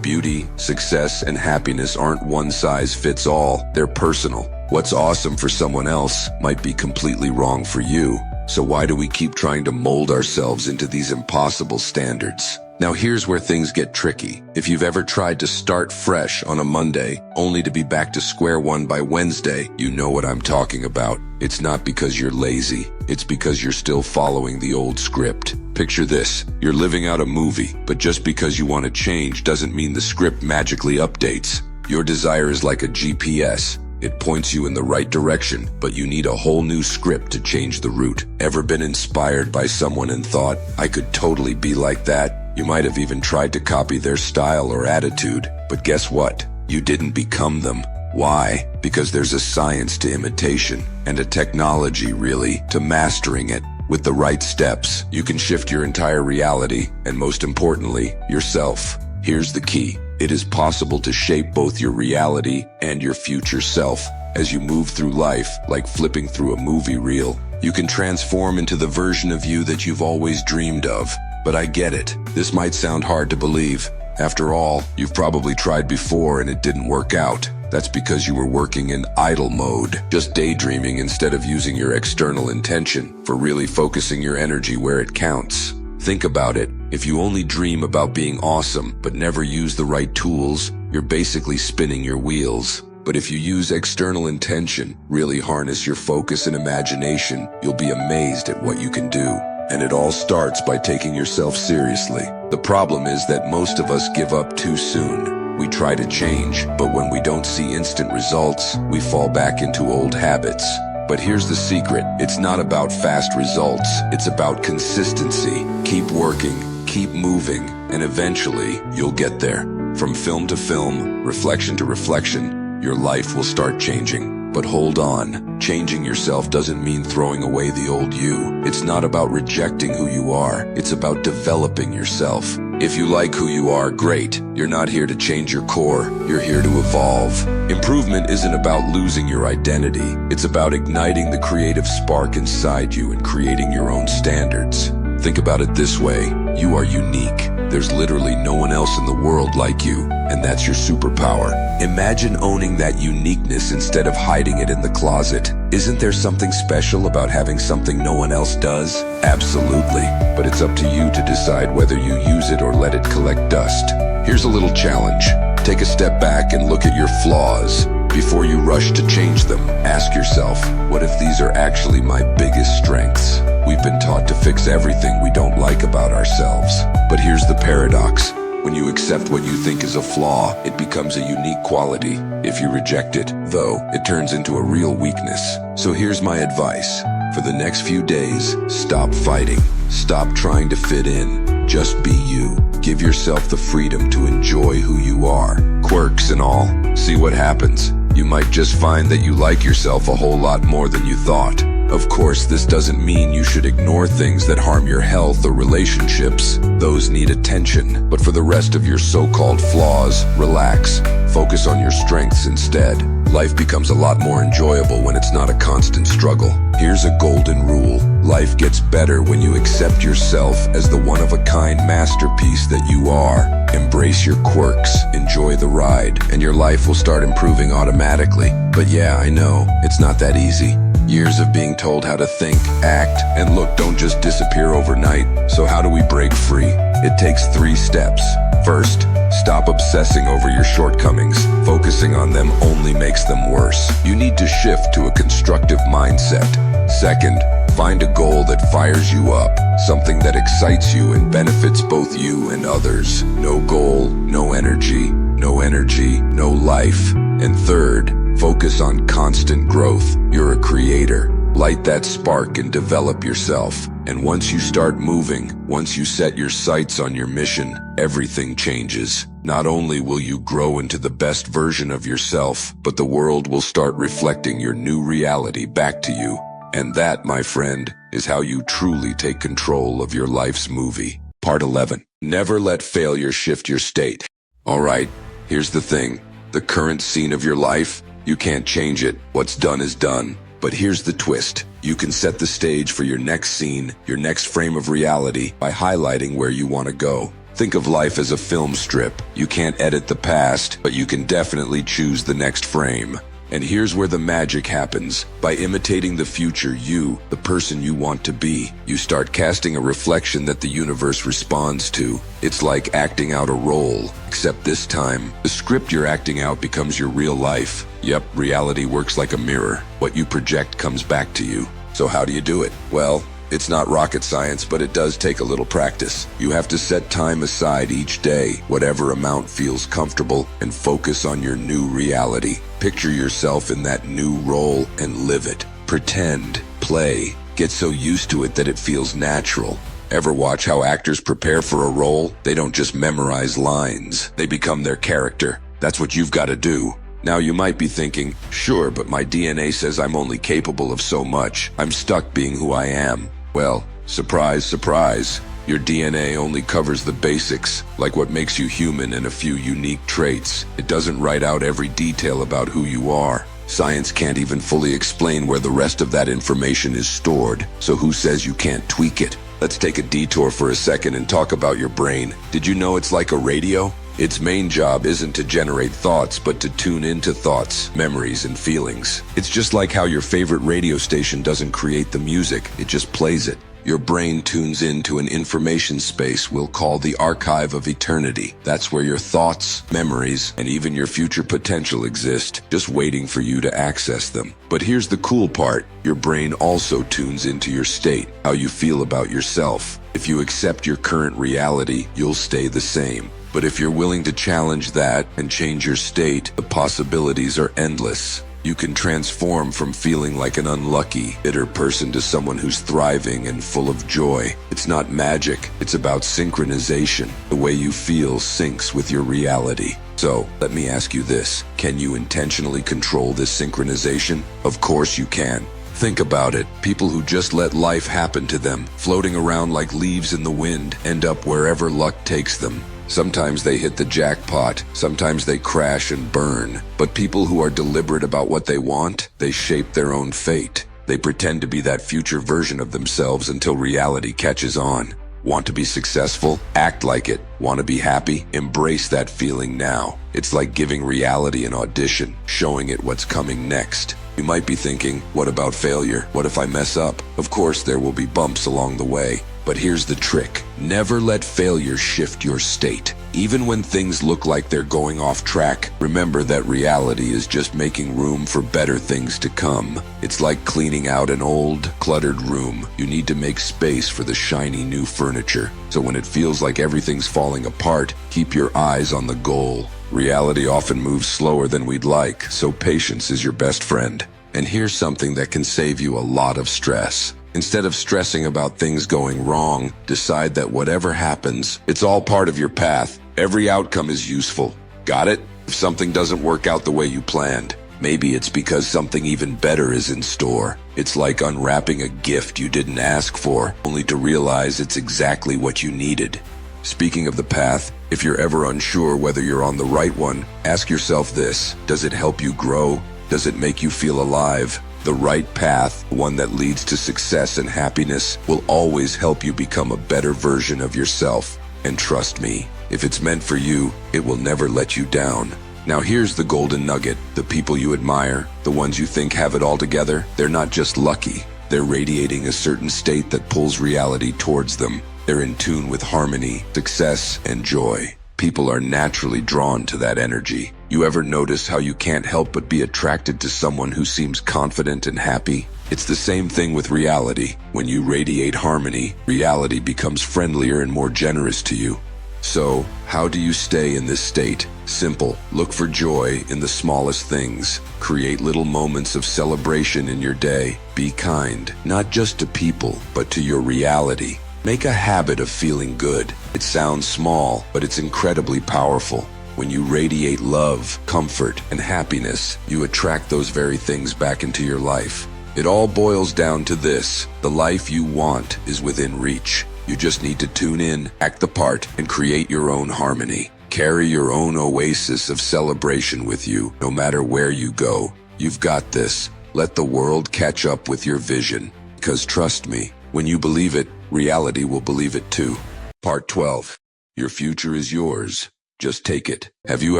Beauty, success, and happiness aren't one size fits all. They're personal. What's awesome for someone else might be completely wrong for you. So why do we keep trying to mold ourselves into these impossible standards? Now here's where things get tricky. If you've ever tried to start fresh on a Monday, only to be back to square one by Wednesday, you know what I'm talking about. It's not because you're lazy. It's because you're still following the old script. Picture this. You're living out a movie, but just because you want to change doesn't mean the script magically updates. Your desire is like a GPS. It points you in the right direction, but you need a whole new script to change the route. Ever been inspired by someone and thought, I could totally be like that? You might have even tried to copy their style or attitude, but guess what? You didn't become them. Why? Because there's a science to imitation, and a technology, really, to mastering it. With the right steps, you can shift your entire reality, and most importantly, yourself. Here's the key. It is possible to shape both your reality and your future self. As you move through life, like flipping through a movie reel, you can transform into the version of you that you've always dreamed of. But I get it. This might sound hard to believe. After all, you've probably tried before and it didn't work out. That's because you were working in idle mode, just daydreaming instead of using your external intention for really focusing your energy where it counts. Think about it. If you only dream about being awesome but never use the right tools, you're basically spinning your wheels. But if you use external intention, really harness your focus and imagination, you'll be amazed at what you can do. And it all starts by taking yourself seriously. The problem is that most of us give up too soon. We try to change, but when we don't see instant results, we fall back into old habits. But here's the secret. It's not about fast results. It's about consistency. Keep working, keep moving, and eventually you'll get there. From film to film, reflection to reflection, your life will start changing. But hold on, changing yourself doesn't mean throwing away the old you. It's not about rejecting who you are. It's about developing yourself. If you like who you are, great. You're not here to change your core. You're here to evolve. Improvement isn't about losing your identity. It's about igniting the creative spark inside you and creating your own standards. Think about it this way. You are unique. There's literally no one else in the world like you, and that's your superpower. Imagine owning that uniqueness instead of hiding it in the closet. Isn't there something special about having something no one else does? Absolutely. But it's up to you to decide whether you use it or let it collect dust. Here's a little challenge. Take a step back and look at your flaws. Before you rush to change them, ask yourself, what if these are actually my biggest strengths? We've been taught to fix everything we don't like about ourselves. But here's the paradox. When you accept what you think is a flaw, it becomes a unique quality. If you reject it, though, it turns into a real weakness. So here's my advice. For the next few days, stop fighting. Stop trying to fit in. Just be you. Give yourself the freedom to enjoy who you are. Quirks and all. See what happens. You might just find that you like yourself a whole lot more than you thought. Of course, this doesn't mean you should ignore things that harm your health or relationships. Those need attention. But for the rest of your so-called flaws, relax. Focus on your strengths instead. Life becomes a lot more enjoyable when it's not a constant struggle. Here's a golden rule. Life gets better when you accept yourself as the one-of-a-kind masterpiece that you are. Embrace your quirks, enjoy the ride, and your life will start improving automatically. But yeah, I know, it's not that easy. Years of being told how to think, act, and look don't just disappear overnight. So how do we break free? It takes 3 steps. First, stop obsessing over your shortcomings. Focusing on them only makes them worse. You need to shift to a constructive mindset. Second, find a goal that fires you up, something that excites you and benefits both you and others. No goal, no energy. No energy, no life. And third, focus on constant growth. You're a creator. Light that spark and develop yourself. And once you start moving, once you set your sights on your mission, everything changes. Not only will you grow into the best version of yourself, but the world will start reflecting your new reality back to you. And that, my friend, is how you truly take control of your life's movie. Part 11. Never let failure shift your state. All right, here's the thing. The current scene of your life, you can't change it. What's done is done. But here's the twist. You can set the stage for your next scene, your next frame of reality, by highlighting where you want to go. Think of life as a film strip. You can't edit the past, but you can definitely choose the next frame. And here's where the magic happens. By imitating the future you, the person you want to be, you start casting a reflection that the universe responds to. It's like acting out a role, except this time, the script you're acting out becomes your real life. Yep, reality works like a mirror. What you project comes back to you. So how do you do it? Well, it's not rocket science, but it does take a little practice. You have to set time aside each day, whatever amount feels comfortable, and focus on your new reality. Picture yourself in that new role and live it. Pretend, play, get so used to it that it feels natural. Ever watch how actors prepare for a role? They don't just memorize lines, they become their character. That's what you've got to do. Now you might be thinking, sure, but my DNA says I'm only capable of so much. I'm stuck being who I am. Well, surprise, surprise. Your DNA only covers the basics, like what makes you human and a few unique traits. It doesn't write out every detail about who you are. Science can't even fully explain where the rest of that information is stored, so who says you can't tweak it? Let's take a detour for a second and talk about your brain. Did you know it's like a radio? Its main job isn't to generate thoughts, but to tune into thoughts, memories, and feelings. It's just like how your favorite radio station doesn't create the music, it just plays it. Your brain tunes into an information space we'll call the archive of eternity. That's where your thoughts, memories, and even your future potential exist, just waiting for you to access them. But here's the cool part. Your brain also tunes into your state, how you feel about yourself. If you accept your current reality, you'll stay the same. But if you're willing to challenge that and change your state, the possibilities are endless. You can transform from feeling like an unlucky, bitter person to someone who's thriving and full of joy. It's not magic, it's about synchronization. The way you feel syncs with your reality. So, let me ask you this. Can you intentionally control this synchronization? Of course you can. Think about it. People who just let life happen to them, floating around like leaves in the wind, end up wherever luck takes them. Sometimes they hit the jackpot, sometimes they crash and burn. But people who are deliberate about what they want, they shape their own fate. They pretend to be that future version of themselves until reality catches on. Want to be successful? Act like it. Want to be happy? Embrace that feeling now. It's like giving reality an audition, showing it what's coming next. You might be thinking, what about failure? What if I mess up? Of course there will be bumps along the way. But here's the trick. Never let failure shift your state. Even when things look like they're going off track, remember that reality is just making room for better things to come. It's like cleaning out an old, cluttered room. You need to make space for the shiny new furniture. So when it feels like everything's falling apart, keep your eyes on the goal. Reality often moves slower than we'd like, so patience is your best friend. And here's something that can save you a lot of stress. Instead of stressing about things going wrong, decide that whatever happens, it's all part of your path. Every outcome is useful. Got it? If something doesn't work out the way you planned, maybe it's because something even better is in store. It's like unwrapping a gift you didn't ask for, only to realize it's exactly what you needed. Speaking of the path, if you're ever unsure whether you're on the right one, ask yourself this. Does it help you grow? Does it make you feel alive? The right path, one that leads to success and happiness, will always help you become a better version of yourself. And trust me, if it's meant for you, it will never let you down. Now here's the golden nugget. The people you admire, the ones you think have it all together, they're not just lucky. They're radiating a certain state that pulls reality towards them. They're in tune with harmony, success, and joy. People are naturally drawn to that energy. You ever notice how you can't help but be attracted to someone who seems confident and happy? It's the same thing with reality. When you radiate harmony, reality becomes friendlier and more generous to you. So, how do you stay in this state? Simple. Look for joy in the smallest things. Create little moments of celebration in your day. Be kind, not just to people, but to your reality. Make a habit of feeling good. It sounds small, but it's incredibly powerful. When you radiate love, comfort, and happiness, you attract those very things back into your life. It all boils down to this: the life you want is within reach. You just need to tune in, act the part, and create your own harmony. Carry your own oasis of celebration with you, no matter where you go. You've got this. Let the world catch up with your vision. Because trust me, when you believe it, reality will believe it too. Part 12. Your future is yours. Just take it. Have you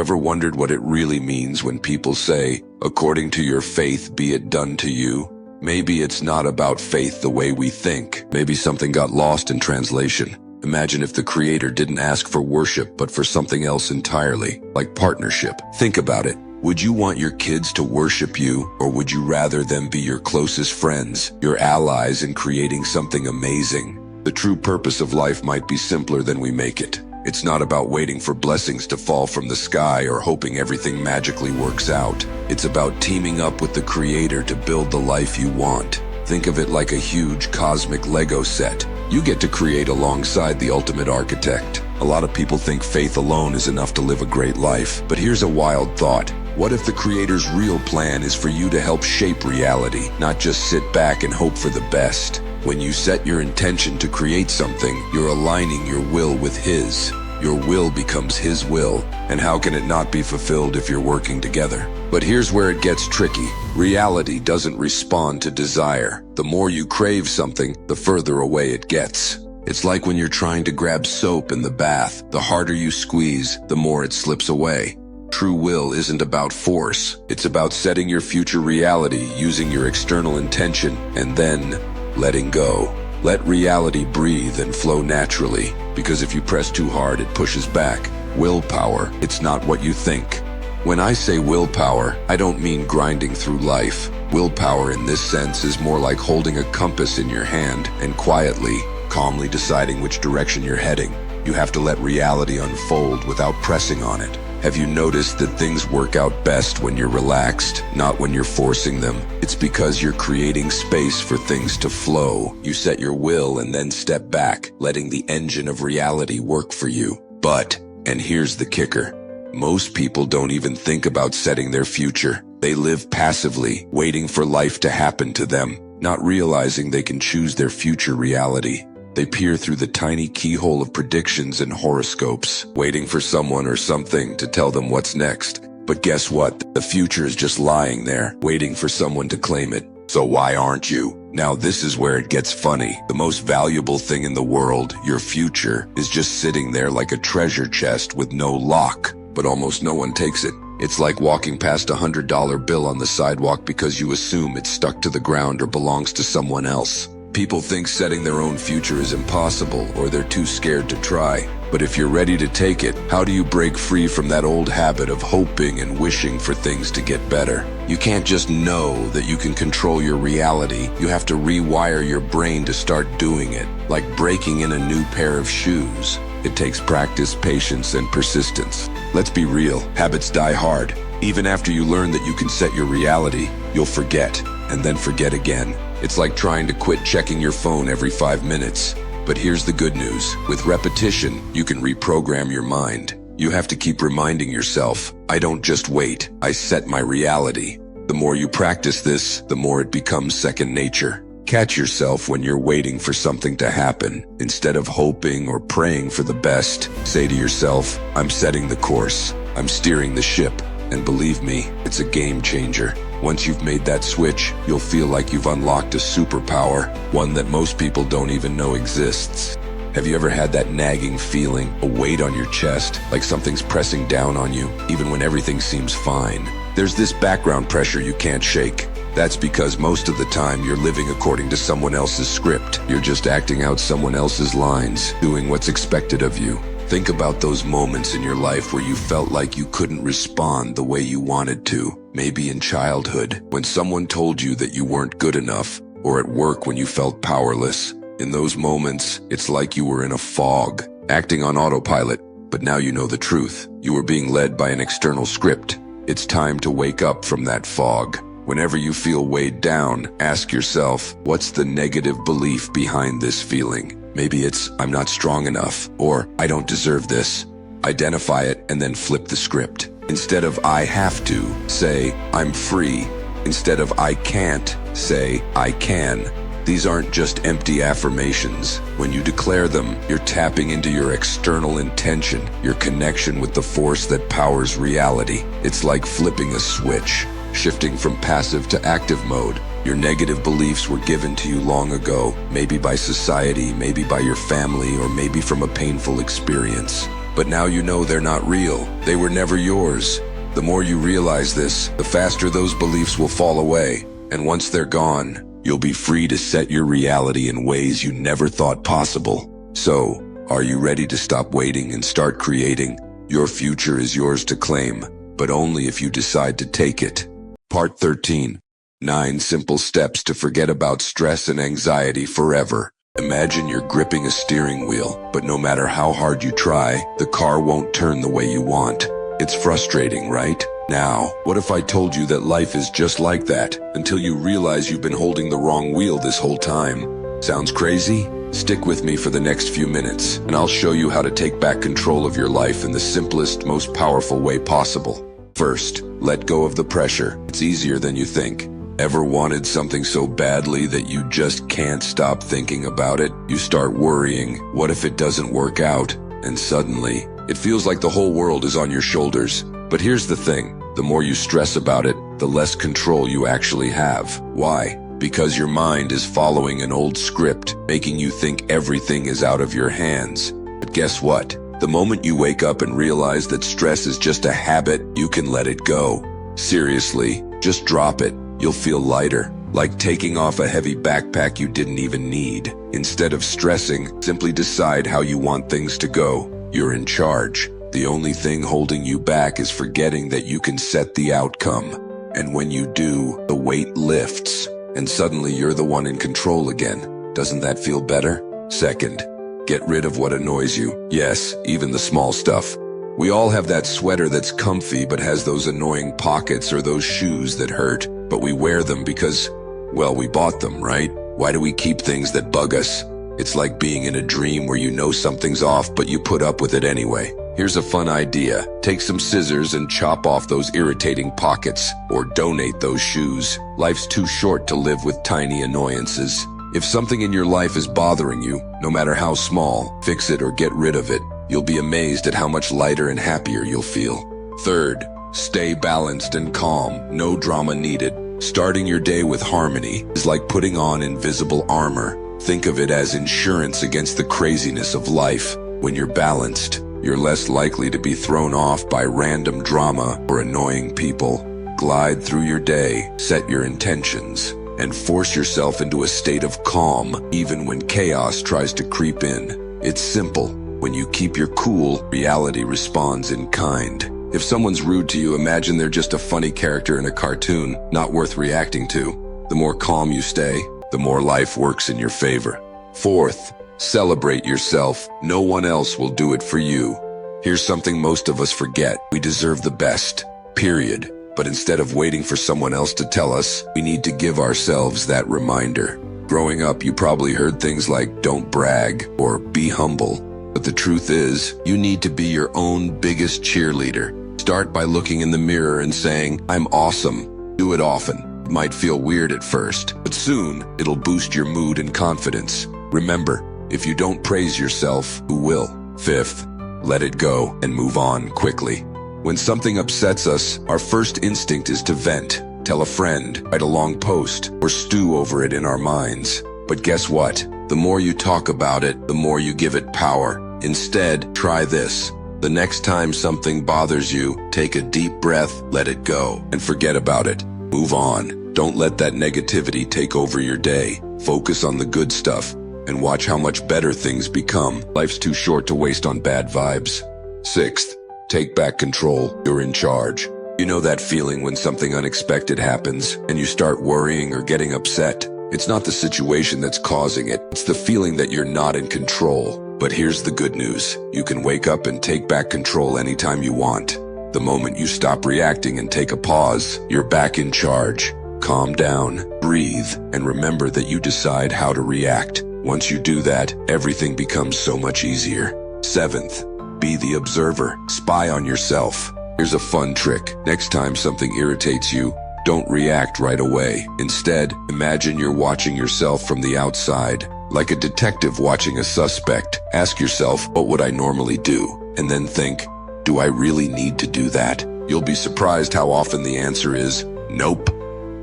ever wondered what it really means when people say, according to your faith be it done to you? Maybe it's not about faith the way we think. Maybe something got lost in translation. Imagine if the Creator didn't ask for worship, but for something else entirely, like partnership. Think about it. Would you want your kids to worship you, or would you rather them be your closest friends, your allies in creating something amazing? The true purpose of life might be simpler than we make it. It's not about waiting for blessings to fall from the sky or hoping everything magically works out. It's about teaming up with the Creator to build the life you want. Think of it like a huge cosmic Lego set. You get to create alongside the ultimate architect. A lot of people think faith alone is enough to live a great life. But here's a wild thought. What if the Creator's real plan is for you to help shape reality, not just sit back and hope for the best? When you set your intention to create something, you're aligning your will with His. Your will becomes His will, and how can it not be fulfilled if you're working together? But here's where it gets tricky. Reality doesn't respond to desire. The more you crave something, the further away it gets. It's like when you're trying to grab soap in the bath. The harder you squeeze, the more it slips away. True will isn't about force. It's about setting your future reality using your external intention and then letting go. Let reality breathe and flow naturally, because if you press too hard, it pushes back. Willpower, it's not what you think. When I say willpower, I don't mean grinding through life. Willpower in this sense is more like holding a compass in your hand and quietly, calmly deciding which direction you're heading. You have to let reality unfold without pressing on it. Have you noticed that things work out best when you're relaxed, not when you're forcing them? It's because you're creating space for things to flow. You set your will and then step back, letting the engine of reality work for you. But, and here's the kicker, most people don't even think about setting their future. They live passively, waiting for life to happen to them, not realizing they can choose their future reality. They peer through the tiny keyhole of predictions and horoscopes, waiting for someone or something to tell them what's next. But guess what? The future is just lying there, waiting for someone to claim it. So why aren't you? Now this is where it gets funny. The most valuable thing in the world, your future, is just sitting there like a treasure chest with no lock. But almost no one takes it. It's like walking past a $100 bill on the sidewalk because you assume it's stuck to the ground or belongs to someone else. People think setting their own future is impossible, or they're too scared to try. But if you're ready to take it, how do you break free from that old habit of hoping and wishing for things to get better? You can't just know that you can control your reality. You have to rewire your brain to start doing it, like breaking in a new pair of shoes. It takes practice, patience, and persistence. Let's be real, habits die hard. Even after you learn that you can set your reality, you'll forget, and then forget again. It's like trying to quit checking your phone every 5 minutes. But here's the good news. With repetition, you can reprogram your mind. You have to keep reminding yourself, I don't just wait, I set my reality. The more you practice this, the more it becomes second nature. Catch yourself when you're waiting for something to happen. Instead of hoping or praying for the best, say to yourself, I'm setting the course, I'm steering the ship. And believe me, it's a game changer. Once you've made that switch, you'll feel like you've unlocked a superpower, one that most people don't even know exists. Have you ever had that nagging feeling, a weight on your chest, like something's pressing down on you, even when everything seems fine? There's this background pressure you can't shake. That's because most of the time you're living according to someone else's script. You're just acting out someone else's lines, doing what's expected of you. Think about those moments in your life where you felt like you couldn't respond the way you wanted to. Maybe in childhood, when someone told you that you weren't good enough, or at work when you felt powerless. In those moments, it's like you were in a fog, acting on autopilot, but now you know the truth. You were being led by an external script. It's time to wake up from that fog. Whenever you feel weighed down, ask yourself, what's the negative belief behind this feeling? Maybe it's, I'm not strong enough, or I don't deserve this. Identify it and then flip the script. Instead of I have to, say, I'm free. Instead of I can't, say, I can. These aren't just empty affirmations. When you declare them, you're tapping into your external intention, your connection with the force that powers reality. It's like flipping a switch, shifting from passive to active mode. Your negative beliefs were given to you long ago, maybe by society, maybe by your family, or maybe from a painful experience. But now you know they're not real. They were never yours. The more you realize this, the faster those beliefs will fall away. And once they're gone, you'll be free to set your reality in ways you never thought possible. So, are you ready to stop waiting and start creating? Your future is yours to claim, but only if you decide to take it. Part 13. 9 simple steps to forget about stress and anxiety forever. Imagine you're gripping a steering wheel, but no matter how hard you try, the car won't turn the way you want. It's frustrating, right? Now, what if I told you that life is just like that, until you realize you've been holding the wrong wheel this whole time? Sounds crazy? Stick with me for the next few minutes, and I'll show you how to take back control of your life in the simplest, most powerful way possible. First, let go of the pressure. It's easier than you think. Ever wanted something so badly that you just can't stop thinking about it? You start worrying, what if it doesn't work out? And suddenly, it feels like the whole world is on your shoulders. But here's the thing, the more you stress about it, the less control you actually have. Why? Because your mind is following an old script, making you think everything is out of your hands. But guess what? The moment you wake up and realize that stress is just a habit, you can let it go. Seriously, just drop it. You'll feel lighter, like taking off a heavy backpack you didn't even need. Instead of stressing, simply decide how you want things to go. You're in charge. The only thing holding you back is forgetting that you can set the outcome. And when you do, the weight lifts, and suddenly you're the one in control again. Doesn't that feel better? Second, get rid of what annoys you. Yes, even the small stuff. We all have that sweater that's comfy but has those annoying pockets, or those shoes that hurt. But we wear them because, well, we bought them, right? Why do we keep things that bug us? It's like being in a dream where you know something's off, but you put up with it anyway. Here's a fun idea. Take some scissors and chop off those irritating pockets, or donate those shoes. Life's too short to live with tiny annoyances. If something in your life is bothering you, no matter how small, fix it or get rid of it. You'll be amazed at how much lighter and happier you'll feel. Third, stay balanced and calm. No drama needed. Starting your day with harmony is like putting on invisible armor. Think of it as insurance against the craziness of life. When you're balanced, you're less likely to be thrown off by random drama or annoying people. Glide through your day, set your intentions, and force yourself into a state of calm even when chaos tries to creep in. It's simple. When you keep your cool, reality responds in kind. If someone's rude to you, imagine they're just a funny character in a cartoon, not worth reacting to. The more calm you stay, the more life works in your favor. Fourth, celebrate yourself. No one else will do it for you. Here's something most of us forget. We deserve the best, period. But instead of waiting for someone else to tell us, we need to give ourselves that reminder. Growing up, you probably heard things like, don't brag, or be humble. But the truth is, you need to be your own biggest cheerleader. Start by looking in the mirror and saying, I'm awesome. Do it often. It might feel weird at first, but soon it'll boost your mood and confidence. Remember, if you don't praise yourself, who will? Fifth, let it go and move on quickly. When something upsets us, our first instinct is to vent, tell a friend, write a long post, or stew over it in our minds. But guess what? The more you talk about it, the more you give it power. Instead, try this. The next time something bothers you, take a deep breath, let it go, and forget about it. Move on. Don't let that negativity take over your day. Focus on the good stuff, and watch how much better things become. Life's too short to waste on bad vibes. Sixth, take back control. You're in charge. You know that feeling when something unexpected happens, and you start worrying or getting upset. It's not the situation that's causing it. It's the feeling that you're not in control. But here's the good news. You can wake up and take back control anytime you want. The moment you stop reacting and take a pause, you're back in charge. Calm down, breathe, and remember that you decide how to react. Once you do that, everything becomes so much easier. Seventh, be the observer. Spy on yourself. Here's a fun trick. Next time something irritates you, don't react right away. Instead, imagine you're watching yourself from the outside. Like a detective watching a suspect. Ask yourself, what would I normally do? And then think, do I really need to do that? You'll be surprised how often the answer is, nope.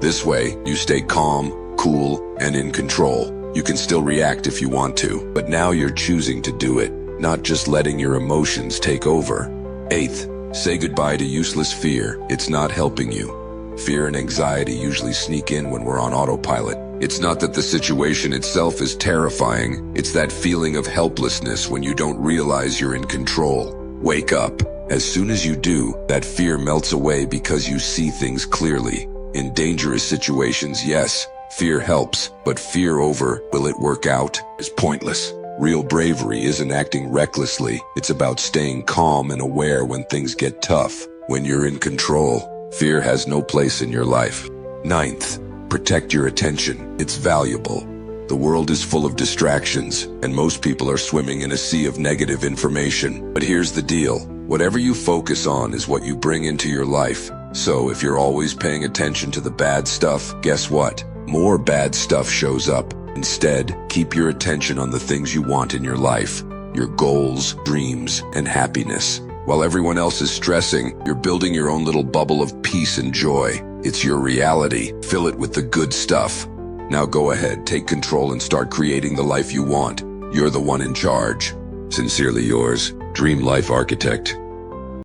This way, you stay calm, cool, and in control. You can still react if you want to, but now you're choosing to do it, not just letting your emotions take over. Eighth, say goodbye to useless fear. It's not helping you. Fear and anxiety usually sneak in when we're on autopilot. It's not that the situation itself is terrifying, it's that feeling of helplessness when you don't realize you're in control. Wake up. As soon as you do, that fear melts away because you see things clearly. In dangerous situations, yes, fear helps, but fear over, will it work out, is pointless. Real bravery isn't acting recklessly, it's about staying calm and aware when things get tough. When you're in control, fear has no place in your life. Ninth, protect your attention. It's valuable. The world is full of distractions, and most people are swimming in a sea of negative information. But here's the deal. Whatever you focus on is what you bring into your life. So if you're always paying attention to the bad stuff, guess what? More bad stuff shows up. Instead, keep your attention on the things you want in your life. Your goals, dreams, and happiness. While everyone else is stressing, you're building your own little bubble of peace and joy. It's your reality. Fill it with the good stuff. Now go ahead, take control and start creating the life you want. You're the one in charge. Sincerely yours, Dream Life Architect.